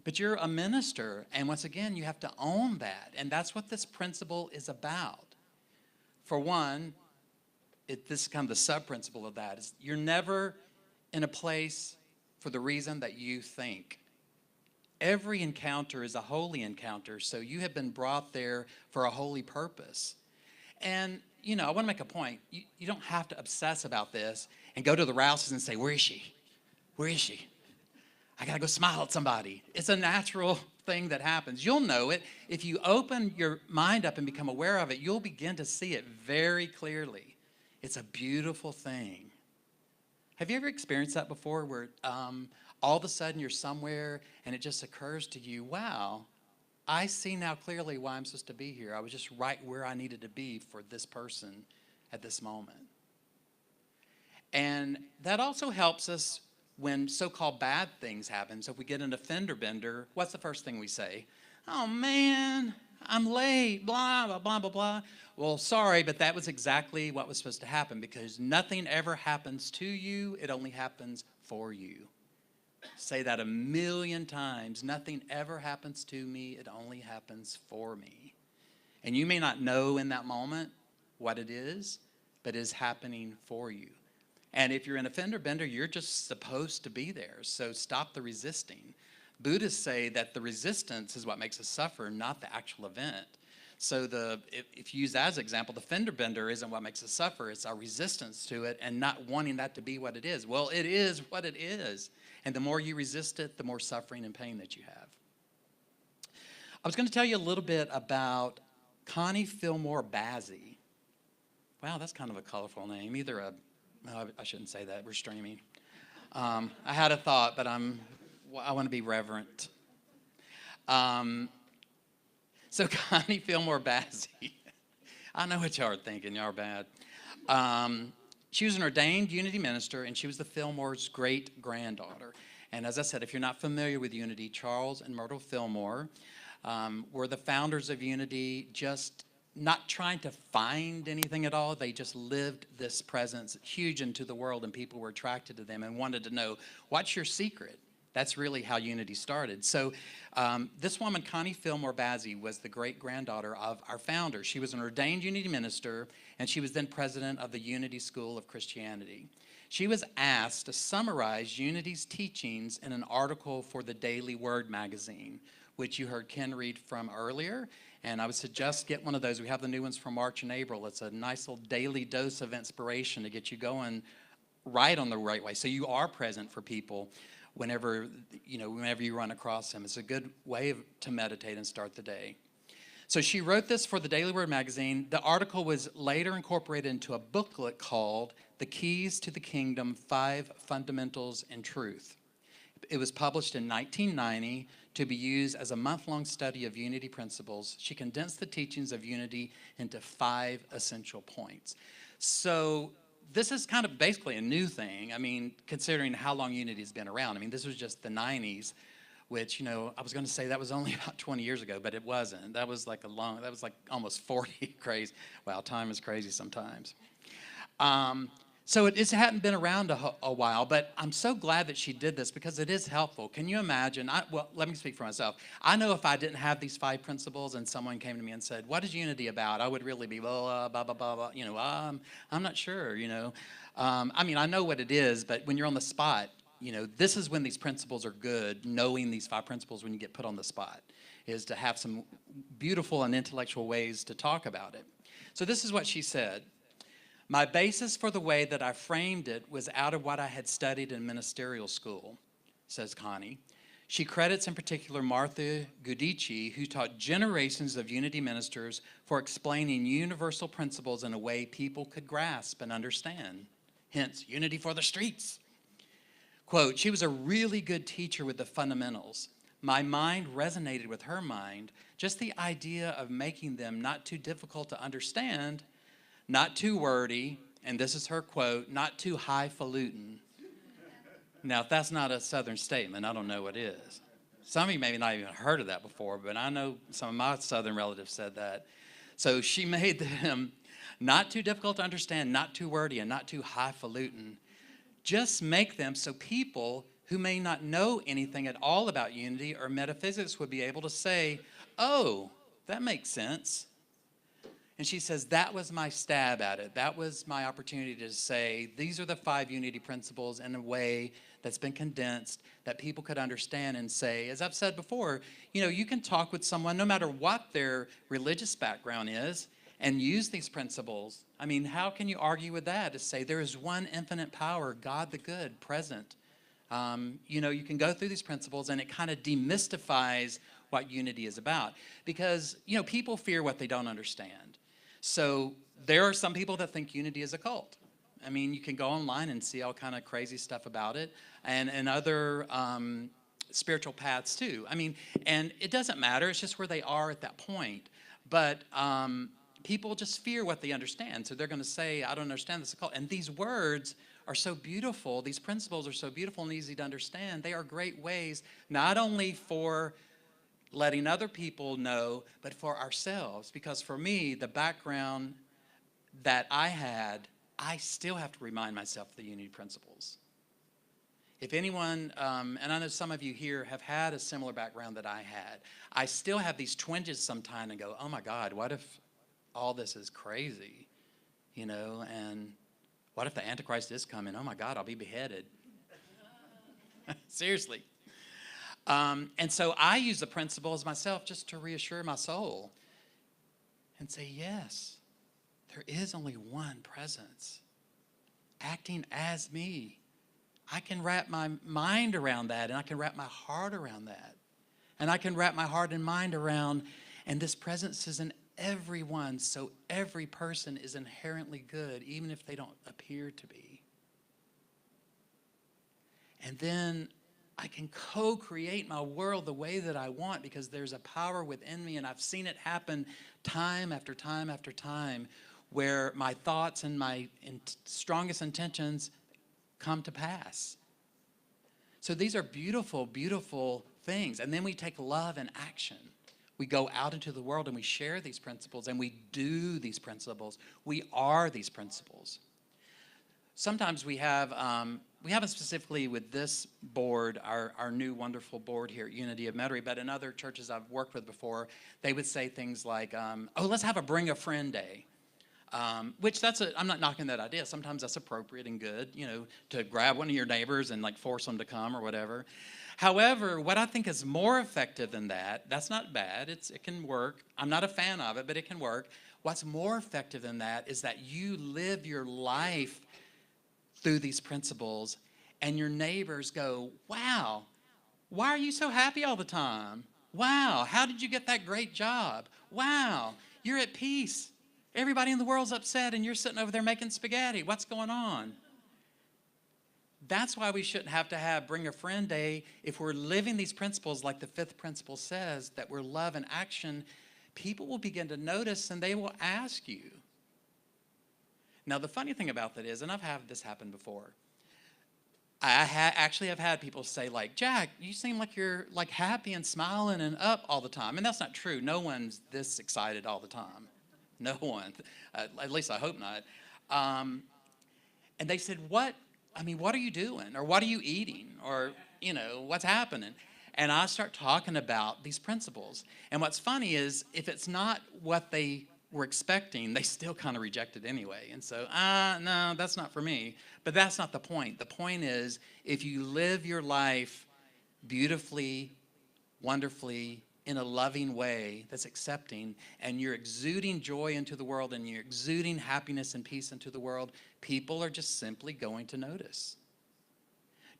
But you're a minister, and once again, you have to own that. And that's what this principle is about. For one, this is kind of the sub-principle of that, is you're never in a place for the reason that you think. Every encounter is a holy encounter, so you have been brought there for a holy purpose. And, you know, I want to make a point. You don't have to obsess about this and go to the Rouse's and say, where is she? Where is she? I got to go smile at somebody. It's a natural thing that happens. You'll know it. If you open your mind up and become aware of it, you'll begin to see it very clearly. It's a beautiful thing. Have you ever experienced that before, where all of a sudden you're somewhere and it just occurs to you, wow, I see now clearly why I'm supposed to be here. I was just right where I needed to be for this person at this moment. And that also helps us when so-called bad things happen. So if we get an offender bender, what's the first thing we say? Oh man, I'm late, blah, blah, blah, blah, blah. Well, sorry, but that was exactly what was supposed to happen, because nothing ever happens to you, it only happens for you. Say that 1,000,000 times. Nothing ever happens to me, it only happens for me. And you may not know in that moment what it is, but it is happening for you. And if you're an offender bender, you're just supposed to be there. So stop the resisting. Buddhists say that the resistance is what makes us suffer, not the actual event. So if you use that as an example, the fender bender isn't what makes us suffer. It's our resistance to it and not wanting that to be what it is. Well, it is what it is. And the more you resist it, the more suffering and pain that you have. I was going to tell you a little bit about Connie Fillmore Bazzi. Wow, that's kind of a colorful name. No, I shouldn't say that. We're streaming. I had a thought, but I want to be reverent. So Connie Fillmore Bazzi, I know what y'all are thinking, y'all are bad. She was an ordained Unity minister, and she was the Fillmore's great-granddaughter. And as I said, if you're not familiar with Unity, Charles and Myrtle Fillmore were the founders of Unity, just not trying to find anything at all. They just lived this presence huge into the world, and people were attracted to them and wanted to know, what's your secret? That's really how Unity started. So this woman, Connie Fillmore Bazzi, was the great-granddaughter of our founder. She was an ordained Unity minister, and she was then president of the Unity School of Christianity. She was asked to summarize Unity's teachings in an article for the Daily Word magazine, which you heard Ken read from earlier. And I would suggest get one of those. We have the new ones from March and April. It's a nice little daily dose of inspiration to get you going right on the right way. So you are present for people whenever you run across them. It's a good way to meditate and start the day. So she wrote this for the Daily Word magazine. The article was later incorporated into a booklet called The Keys to the Kingdom, 5 Fundamentals in Truth. It was published in 1990 to be used as a month-long study of Unity principles. She condensed the teachings of Unity into 5 essential points. So this is kind of basically a new thing. I mean, considering how long Unity has been around. I mean, this was just the 90s, which, I was going to say that was only about 20 years ago, but it wasn't. That was like almost 40 crazy. Wow, time is crazy sometimes. So it hadn't been around a while, but I'm so glad that she did this because it is helpful. Can you imagine? Well, let me speak for myself. I know if I didn't have these 5 principles and someone came to me and said, what is Unity about? I would really be blah, blah, blah, blah, blah. I'm not sure, I mean, I know what it is, but when you're on the spot, this is when these principles are good, knowing these 5 principles when you get put on the spot, is to have some beautiful and intellectual ways to talk about it. So this is what she said. My basis for the way that I framed it was out of what I had studied in ministerial school, says Connie. She credits in particular Martha Gudici, who taught generations of Unity ministers for explaining universal principles in a way people could grasp and understand. Hence, Unity for the streets. Quote, she was a really good teacher with the fundamentals. My mind resonated with her mind, just the idea of making them not too difficult to understand, not too wordy, and this is her quote, not too highfalutin. Now, if that's not a Southern statement, I don't know what is. Some of you maybe not even heard of that before, but I know some of my Southern relatives said that. So she made them not too difficult to understand, not too wordy, and not too highfalutin. Just make them so people who may not know anything at all about Unity or metaphysics would be able to say, oh, that makes sense. And she says, that was my stab at it. That was my opportunity to say, these are the 5 Unity principles in a way that's been condensed that people could understand and say, as I've said before, you can talk with someone no matter what their religious background is and use these principles. I mean, how can you argue with that to say there is one infinite power, God the good, present? You can go through these principles and it kind of demystifies what Unity is about because, people fear what they don't understand. So there are some people that think Unity is a cult. I mean, you can go online and see all kind of crazy stuff about it and other spiritual paths too. I mean, and it doesn't matter. It's just where they are at that point. But people just fear what they understand. So they're going to say, I don't understand this cult. And these words are so beautiful. These principles are so beautiful and easy to understand. They are great ways not only for letting other people know, but for ourselves. Because for me, the background that I had, I still have to remind myself of the Unity principles. If anyone, and I know some of you here have had a similar background that I had, I still have these twinges sometimes and go, oh my God, what if all this is crazy? And what if the Antichrist is coming? Oh my God, I'll be beheaded. Seriously. And so I use the principles myself just to reassure my soul and say, yes, there is only one presence acting as me. I can wrap my mind around that, and I can wrap my heart around that. And I can wrap my heart and mind around, and this presence is in everyone, so every person is inherently good, even if they don't appear to be. And then I can co-create my world the way that I want because there's a power within me, and I've seen it happen time after time after time where my thoughts and my strongest intentions come to pass. So these are beautiful, beautiful things. And then we take love and action. We go out into the world and we share these principles and we do these principles. We are these principles. Sometimes we haven't specifically with this board, our new wonderful board here at Unity of Metairie, but in other churches I've worked with before, they would say things like, oh, let's have a bring a friend day. Which I'm not knocking that idea. Sometimes that's appropriate and good, you know, to grab one of your neighbors and like force them to come or whatever. However, what I think is more effective than that, that's not bad, it can work. I'm not a fan of it, but it can work. What's more effective than that is that you live your life through these principles and your neighbors go, wow, why are you so happy all the time? Wow, how did you get that great job? Wow, you're at peace. Everybody in the world's upset and you're sitting over there making spaghetti. What's going on? That's why we shouldn't have to have Bring a Friend Day. If we're living these principles like the fifth principle says, that we're love and action, people will begin to notice and they will ask you. Now, the funny thing about that is, and I've had this happen before, I actually have had people say like, Jack, you seem like you're like happy and smiling and up all the time. And that's not true. No one's this excited all the time. No one, at least I hope not. And they said, what are you doing? Or what are you eating? Or, you know, what's happening? And I start talking about these principles. And what's funny is if it's not what they were expecting, they still kind of reject it anyway. And so, no, that's not for me. But that's not the point. The point is if you live your life beautifully, wonderfully, in a loving way that's accepting, and you're exuding joy into the world and you're exuding happiness and peace into the world, people are just simply going to notice.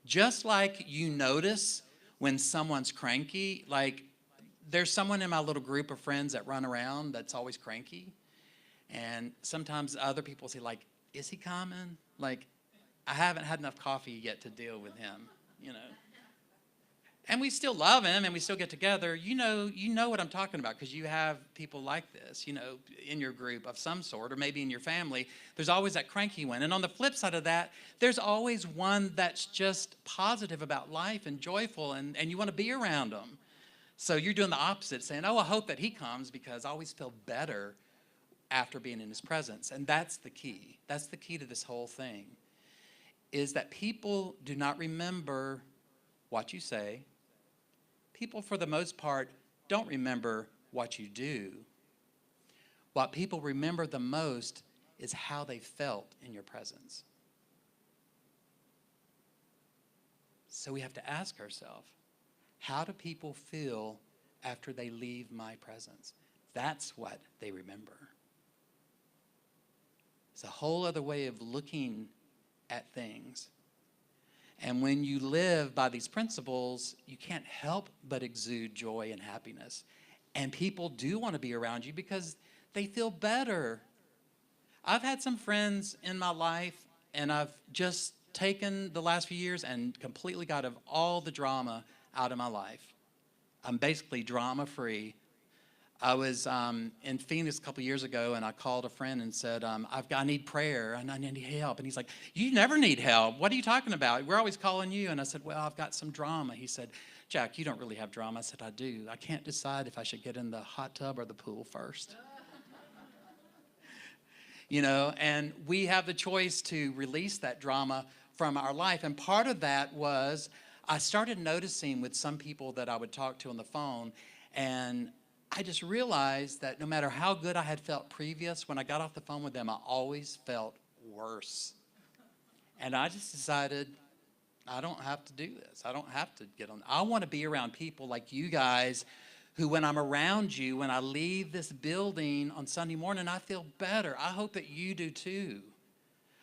Just like you notice when someone's cranky, like there's someone in my little group of friends that run around that's always cranky, and sometimes other people say like, is he coming? Like, I haven't had enough coffee yet to deal with him, you know. And we still love him and we still get together. You know what I'm talking about because you have people like this, you know, in your group of some sort or maybe in your family. There's always that cranky one. And on the flip side of that, there's always one that's just positive about life and joyful and you want to be around them. So you're doing the opposite, saying, oh, I hope that he comes because I always feel better after being in his presence. And that's the key. That's the key to this whole thing, is that people do not remember what you say. People, for the most part, don't remember what you do. What people remember the most is how they felt in your presence. So we have to ask ourselves, how do people feel after they leave my presence? That's what they remember. It's a whole other way of looking at things. And when you live by these principles, you can't help but exude joy and happiness. And people do want to be around you because they feel better. I've had some friends in my life, and I've just taken the last few years and completely got of all the drama out of my life. I'm basically drama-free. I was in Phoenix a couple years ago, and I called a friend and said, I need prayer, and I need help. And he's like, you never need help. What are you talking about? We're always calling you. And I said, well, I've got some drama. He said, Jack, you don't really have drama. I said, I do. I can't decide if I should get in the hot tub or the pool first. You know, and we have the choice to release that drama from our life. And part of that was I started noticing with some people that I would talk to on the phone, and I just realized that no matter how good I had felt previous, when I got off the phone with them, I always felt worse. And I just decided, I don't have to do this. I don't have to get on. I want to be around people like you guys who, when I'm around you, when I leave this building on Sunday morning, I feel better. I hope that you do too.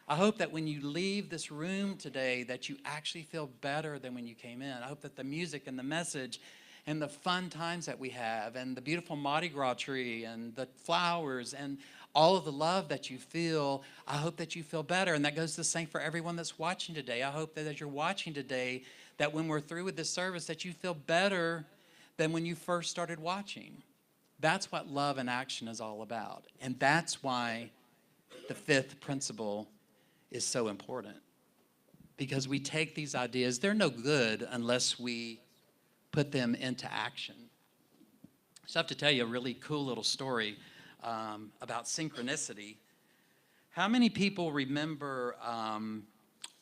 I hope that when you leave this room today, that you actually feel better than when you came in. I hope that the music and the message and the fun times that we have and the beautiful Mardi Gras tree and the flowers and all of the love that you feel, I hope that you feel better. And that goes the same for everyone that's watching today. I hope that as you're watching today, that when we're through with this service, that you feel better than when you first started watching. That's what love in action is all about. And that's why the fifth principle is so important. Because we take these ideas, they're no good unless we put them into action. So I have to tell you a really cool little story about synchronicity. How many people remember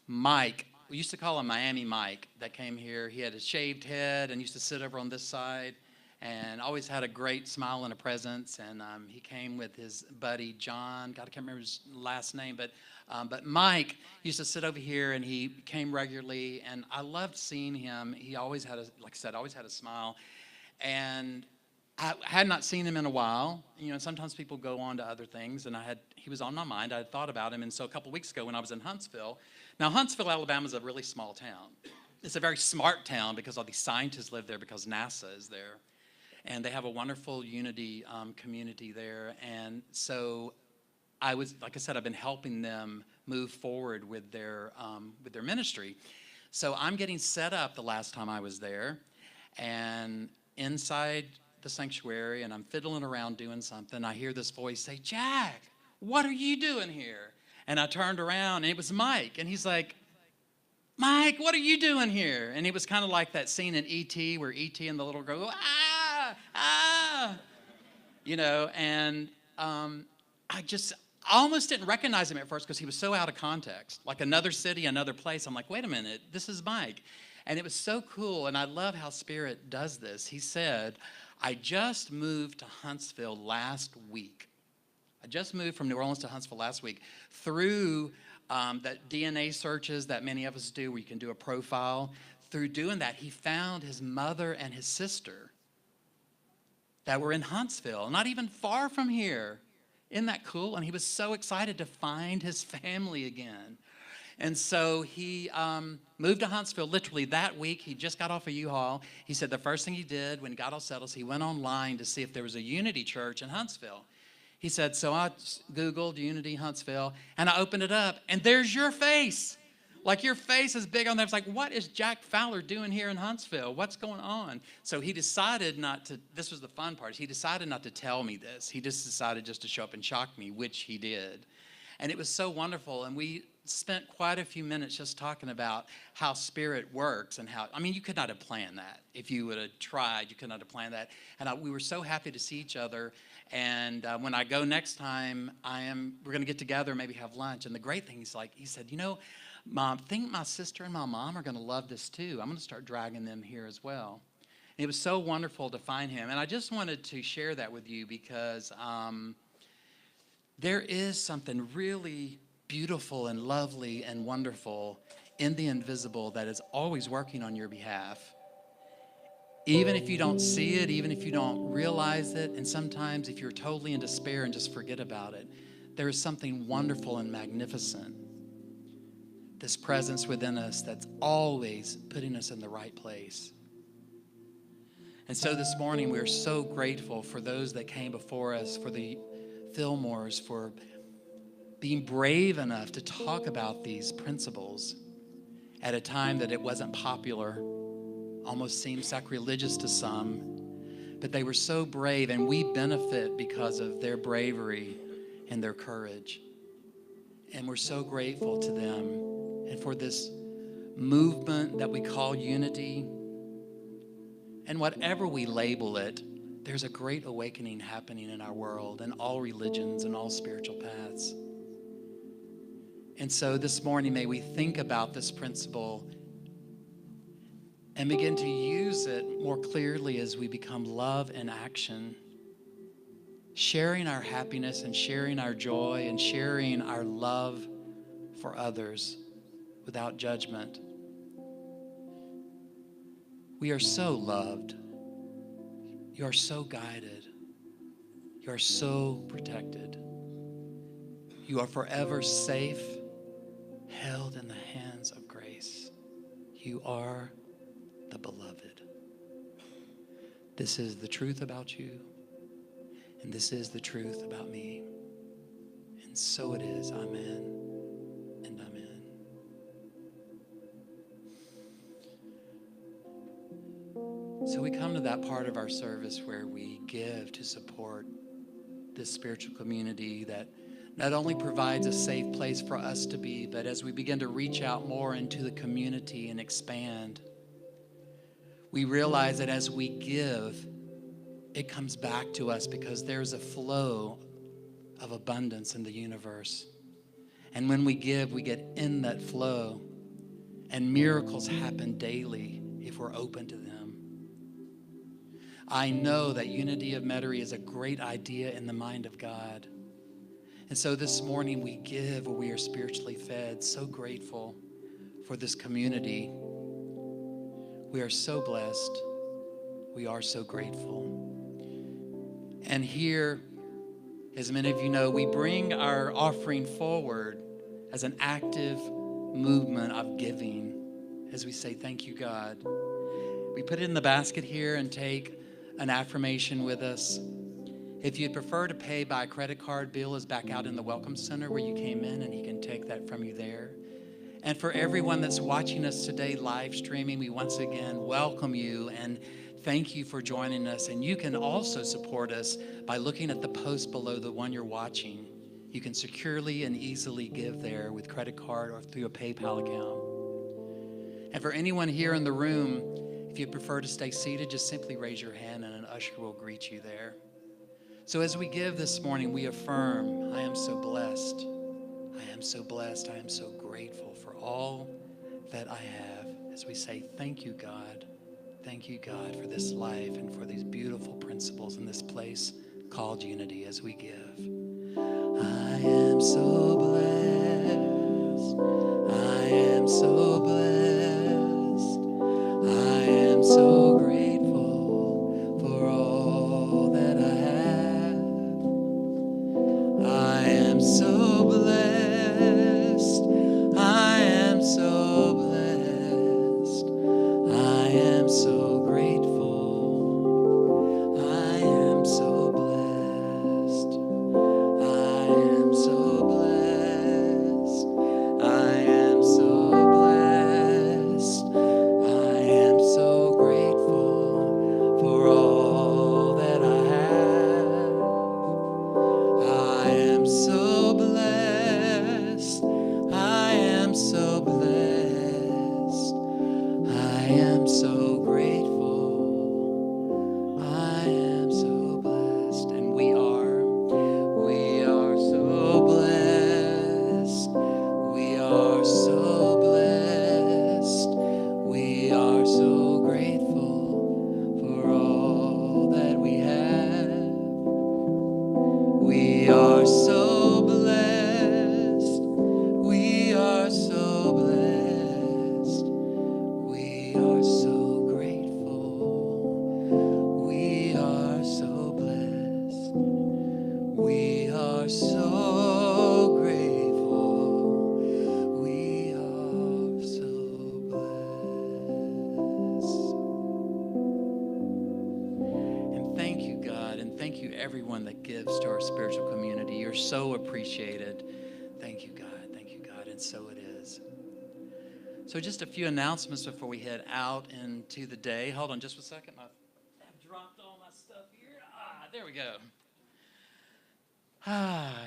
Mike? We used to call him Miami Mike, that came here. He had a shaved head and used to sit over on this side and always had a great smile and a presence. And he came with his buddy John. God, I can't remember his last name, but Mike used to sit over here, and he came regularly. And I loved seeing him. He always had like I said, always had a smile. And I had not seen him in a while. You know, sometimes people go on to other things, and he was on my mind. I had thought about him, and so a couple weeks ago when I was in Huntsville. Now, Huntsville, Alabama is a really small town. It's a very smart town because all these scientists live there because NASA is there. And they have a wonderful Unity community there. And so I was, like I said, I've been helping them move forward with their ministry. So I'm getting set up the last time I was there, and inside the sanctuary, and I'm fiddling around doing something. I hear this voice say, "Jack, what are you doing here?" And I turned around, and it was Mike. And he's like, "Mike, what are you doing here?" And it was kind of like that scene in E.T. where E.T. and the little girl go, "Ah, ah," you know. And I almost didn't recognize him at first because he was so out of context. Like another city, another place. I'm like, wait a minute, this is Mike. And it was so cool, and I love how Spirit does this. He said, "I just moved to Huntsville last week. I just moved from New Orleans to Huntsville last week through that DNA searches that many of us do where you can do a profile. Through doing that, he found his mother and his sister that were in Huntsville, not even far from here. Isn't that cool?" And he was so excited to find his family again. And so he moved to Huntsville literally that week. He just got off a U-Haul. He said the first thing he did when he got all settled is he went online to see if there was a Unity church in Huntsville. He said, so I Googled Unity Huntsville, and I opened it up, and there's your face. Like your face is big on there. It's like, what is Jack Fowler doing here in Huntsville? What's going on? So he decided not to, this was the fun part, he decided not to tell me this. He just decided just to show up and shock me, which he did. And it was so wonderful, and we spent quite a few minutes just talking about how Spirit works and how, I mean, you could not have planned that. If you would have tried, you could not have planned that. And we were so happy to see each other. And when I go next time, we're going to get together and maybe have lunch. And the great thing is, like, he said, you know, Mom, I think my sister and my mom are going to love this too. I'm going to start dragging them here as well. And it was so wonderful to find him. And I just wanted to share that with you because there is something really beautiful and lovely and wonderful in the invisible that is always working on your behalf. Even if you don't see it, even if you don't realize it, and sometimes if you're totally in despair and just forget about it, there is something wonderful and magnificent. This presence within us that's always putting us in the right place. And so this morning, we're so grateful for those that came before us, for the Fillmores, for being brave enough to talk about these principles at a time that it wasn't popular, almost seemed sacrilegious to some, but they were so brave, and we benefit because of their bravery and their courage. And we're so grateful to them and for this movement that we call Unity. And whatever we label it, there's a great awakening happening in our world, in all religions and all spiritual paths. And so this morning, may we think about this principle and begin to use it more clearly as we become love in action, sharing our happiness and sharing our joy and sharing our love for others without judgment. We are so loved. You are so guided. You are so protected. You are forever safe, held in the hands of grace. You are the beloved. This is the truth about you, and this is the truth about me. And so it is. Amen and amen. So we come to that part of our service where we give to support this spiritual community that not only provides a safe place for us to be, but as we begin to reach out more into the community and expand, we realize that as we give, it comes back to us because there's a flow of abundance in the universe. And when we give, we get in that flow, and miracles happen daily if we're open to them. I know that Unity of Metairie is a great idea in the mind of God. And so this morning we give where we are spiritually fed. So grateful for this community. We are so blessed. We are so grateful. And here, as many of you know, we bring our offering forward as an active movement of giving as we say, thank you, God. We put it in the basket here and take an affirmation with us. If you'd prefer to pay by credit card, Bill is back out in the Welcome Center where you came in, and he can take that from you there. And for everyone that's watching us today live streaming, we once again welcome you and thank you for joining us. And you can also support us by looking at the post below the one you're watching. You can securely and easily give there with credit card or through a PayPal account. And for anyone here in the room, if you prefer to stay seated, just simply raise your hand and an usher will greet you there. So as we give this morning, we affirm, I am so blessed. I am so blessed. I am so grateful for all that I have. As we say, thank you, God. Thank you, God, for this life and for these beautiful principles in this place called unity as we give. I am so blessed. I am so blessed. I am so grateful for all that I have. I am so blessed. I am so blessed. I am so grateful. I am so blessed. I am so blessed. I am so blessed. I am so grateful for all that I have. I am so blessed. I am so blessed. I am so grateful. I am so blessed. And we are so blessed. We are so blessed. We are so grateful for all that we have. We are so blessed. We are so blessed. We are so grateful. We are so blessed. We are so grateful. We are so blessed. And thank you, God, and thank you, everyone that gives to our spiritual community. You're so appreciated. Thank you, God. Thank you, God. And so it is. So just a few announcements before we head out into the day. Hold on just a second. I've dropped all my stuff here. There we go.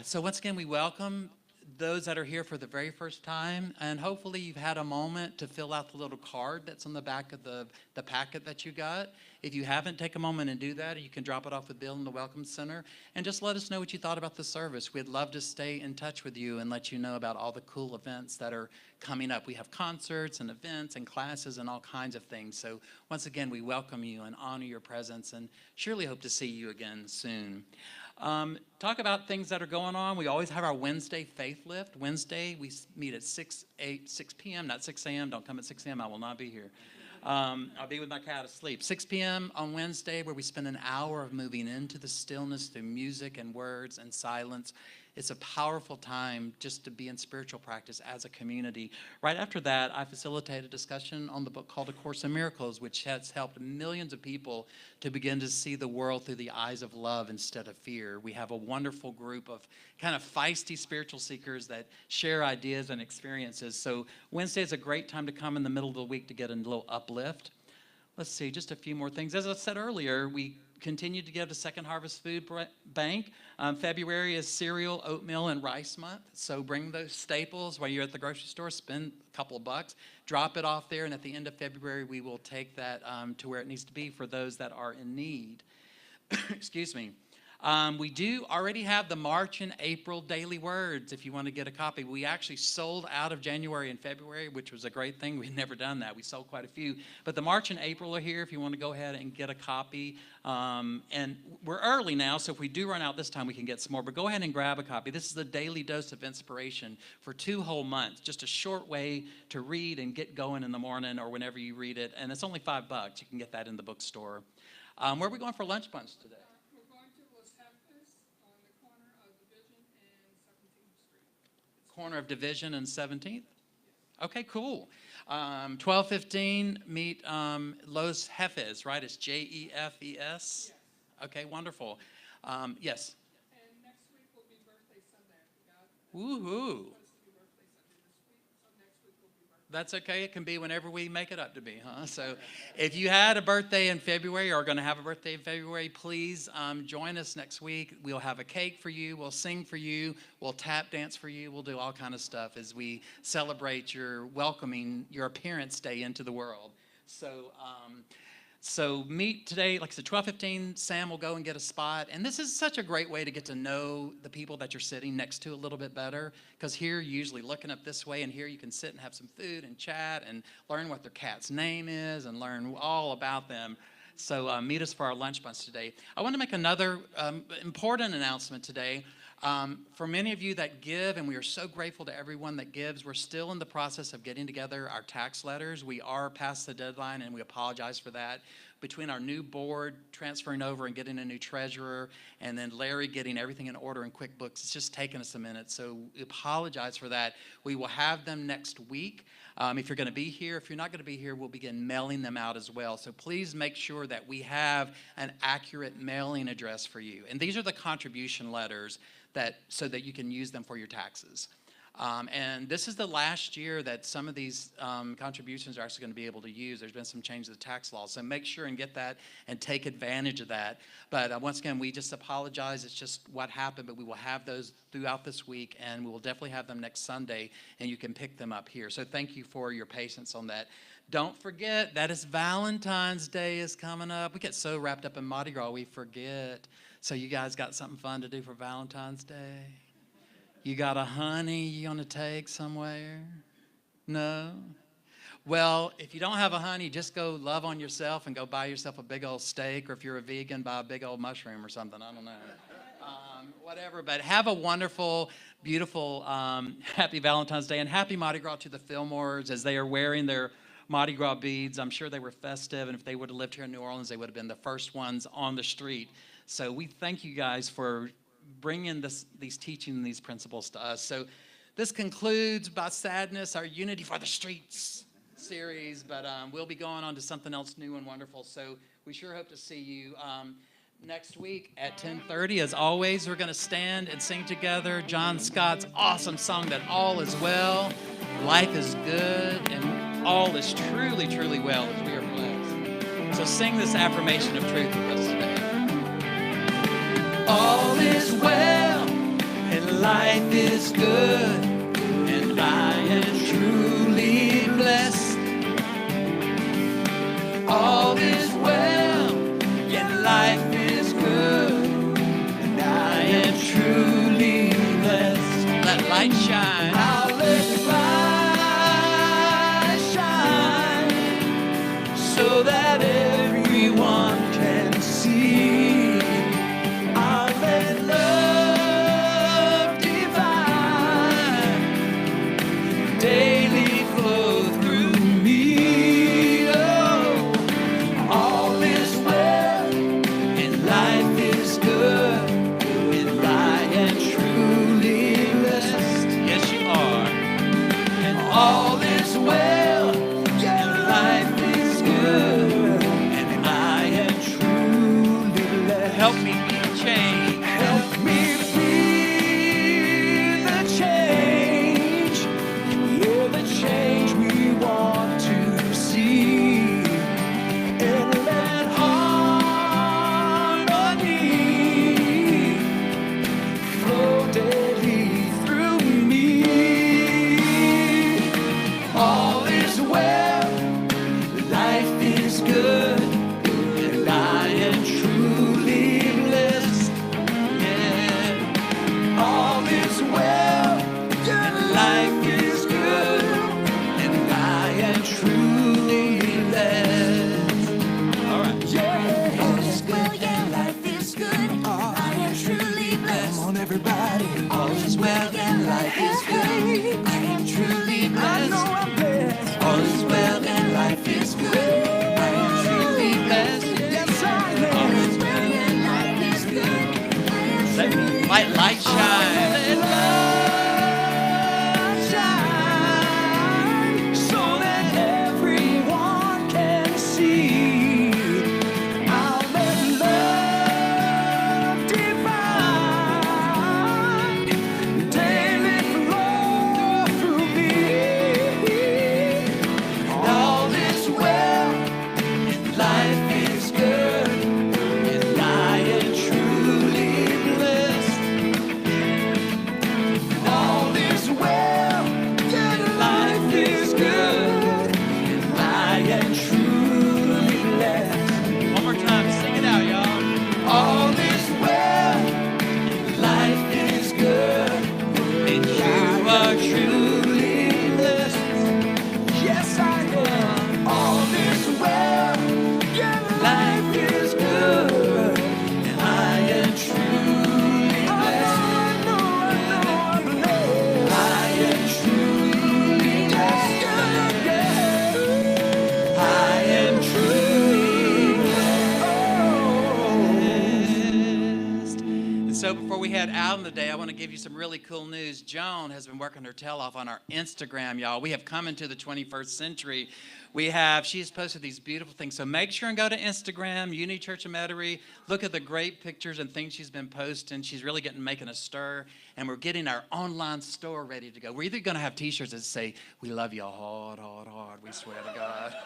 So once again, we welcome those that are here for the very first time, and hopefully you've had a moment to fill out the little card that's on the back of the packet that you got. If you haven't, take a moment and do that, or you can drop it off with Bill in the Welcome Center, and just let us know what you thought about the service. We'd love to stay in touch with you and let you know about all the cool events that are coming up. We have concerts and events and classes and all kinds of things. So once again, we welcome you and honor your presence, and surely hope to see you again soon. Talk about things that are going on. We always have our Wednesday Faith Lift. Wednesday, we meet at 6 p.m., not 6 a.m. Don't come at 6 a.m. I will not be here. I'll be with my cat asleep. 6 p.m. on Wednesday, where we spend an hour of moving into the stillness through music and words and silence. It's a powerful time just to be in spiritual practice as a community. Right after that, I facilitated a discussion on the book called A Course in Miracles, which has helped millions of people to begin to see the world through the eyes of love instead of fear. We have a wonderful group of kind of feisty spiritual seekers that share ideas and experiences. So Wednesday is a great time to come in the middle of the week to get a little uplift. Let's see, just a few more things. As I said earlier, we continue to give to Second Harvest Food Bank. February is cereal, oatmeal, and rice month. So bring those staples while you're at the grocery store. Spend a couple of bucks. Drop it off there. And at the end of February, we will take that to where it needs to be for those that are in need. Excuse me. We do already have the March and April daily words if you want to get a copy. We actually sold out of January and February, which was a great thing. We'd never done that. We sold quite a few. But the March and April are here if you want to go ahead and get a copy. And we're early now, so if we do run out this time, we can get some more. But go ahead and grab a copy. This is a daily dose of inspiration for 2 whole months. Just a short way to read and get going in the morning or whenever you read it. And it's only $5. You can get that in the bookstore. Where are we going for lunch bunch today? Corner of Division and 17th? Okay, cool. 12:15, meet Los Jefes, right? It's Jefes? Yes. Okay, wonderful. Yes? And next week will be birthday Sunday. Woohoo. Supposed to be birthday Sunday this week, so next week will be birthday. That's okay. It can be whenever we make it up to be, huh? So if you had a birthday in February or are going to have a birthday in February, please join us next week. We'll have a cake for you. We'll sing for you. We'll tap dance for you. We'll do all kind of stuff as we celebrate your welcoming, your appearance day into the world. So meet today, like I said, 12:15, Sam will go and get a spot. And this is such a great way to get to know the people that you're sitting next to a little bit better. Because here, you're usually looking up this way, and here you can sit and have some food and chat and learn what their cat's name is and learn all about them. So meet us for our lunch bunch today. I want to make another important announcement today. For many of you that give, and we are so grateful to everyone that gives, we're still in the process of getting together our tax letters. We are past the deadline, and we apologize for that. Between our new board transferring over and getting a new treasurer, and then Larry getting everything in order in QuickBooks, it's just taken us a minute, so we apologize for that. We will have them next week. If you're going to be here, if you're not going to be here, we'll begin mailing them out as well. So please make sure that we have an accurate mailing address for you. And these are the contribution letters so that you can use them for your taxes. And this is the last year that some of these contributions are actually going to be able to use. There's been some changes to the tax law, so make sure and get that and take advantage of that. But once again, we just apologize. It's just what happened, but we will have those throughout this week, and we will definitely have them next Sunday, and you can pick them up here. So thank you for your patience on that. Don't forget, that is Valentine's Day is coming up. We get so wrapped up in Mardi Gras, we forget. So you guys got something fun to do for Valentine's Day? You got a honey you want to take somewhere? No? Well, if you don't have a honey, just go love on yourself and go buy yourself a big old steak, or if you're a vegan, buy a big old mushroom or something. I don't know. Whatever, but have a wonderful, beautiful, happy Valentine's Day, and happy Mardi Gras to the Fillmores as they are wearing their Mardi Gras beads. I'm sure they were festive, and if they would have lived here in New Orleans, they would have been the first ones on the street. So we thank you guys for bringing these teaching and these principles to us. So this concludes, by sadness, our Unity for the Streets series, but we'll be going on to something else new and wonderful. So we sure hope to see you next week at 10:30. As always, we're going to stand and sing together John Scott's awesome song that all is well, life is good, and all is truly, truly well as we are blessed. So sing this affirmation of truth with us today. All is well, and life is good, and I am truly blessed. All is well, and life is good, and I am truly blessed. Let light shine. I'll let the light shine, so that everyone can see. Daily all is well, yeah, life is good, and I am truly blessed. Help me be changed. Help me be the change, yeah, the change we want to see. And let harmony flow daily through me. All is well, life is good, and I am truly blessed. Yeah. All is well, yeah, life is good, and I am truly blessed. All right. Yeah. All is well, yeah, life is good. I am truly blessed. Come on, everybody. All is well, yeah, life is good. I am truly I blessed. know I'm blessed. All is well, yeah, life is good. I am truly blessed. Yes, I All am. is well, yeah, life is good. I am Let truly light shine. Let love shine so that everyone can see. I'll let love divine daily flow through me. All is well, life is good, and I am truly blessed. All is well, yeah, life is good, and I am truly blessed. One more time, sing it out, y'all. All is well, life is good, And you are truly blessed. Yes, I am. All is well, yeah, life is good, and I am truly blessed. I am truly blessed. I am truly blessed. And so before we head out in the day, I want to give you some really cool news. Joan has been working her tail off on our Instagram, y'all. We have come into the 21st century. She's posted these beautiful things. So make sure and go to Instagram, Unity Church of Metairie. Look at the great pictures and things she's been posting. She's really making a stir. And we're getting our online store ready to go. We're either going to have t-shirts that say, "We love you hard, hard, hard. We swear to God."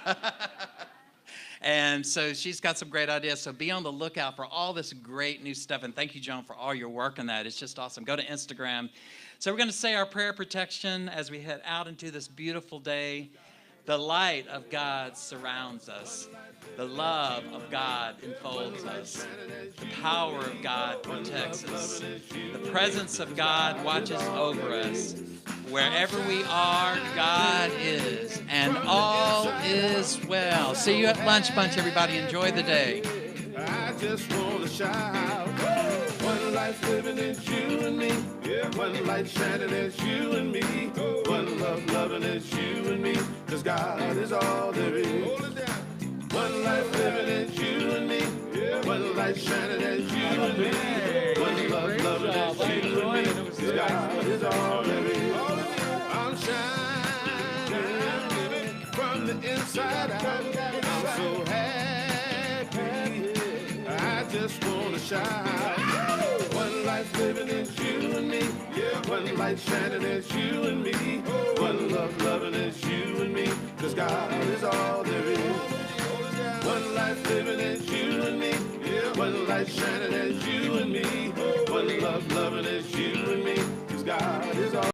And so she's got some great ideas. So be on the lookout for all this great new stuff. And thank you, Joan, for all your work on that. It's just awesome. Go to Instagram. So we're going to say our prayer of protection as we head out into this beautiful day. The light of God surrounds us. The love of God enfolds us. The power of God protects us. The presence of God watches over us. Wherever we are, God is. And all is well. See you at Lunch Bunch, everybody. Enjoy the day. I just want to shout. One life living is you and me. Yeah, one light shining is you and me. One love loving is you and me. 'Cause God is all there is. One life living is you and me. Yeah, one light shining is you and me. One love loving is you and me. 'Cause God is all there is. I'm shining from the inside out. I'm so happy. I just wanna shine. One life living is you and me. Yeah, one light shining is you and me.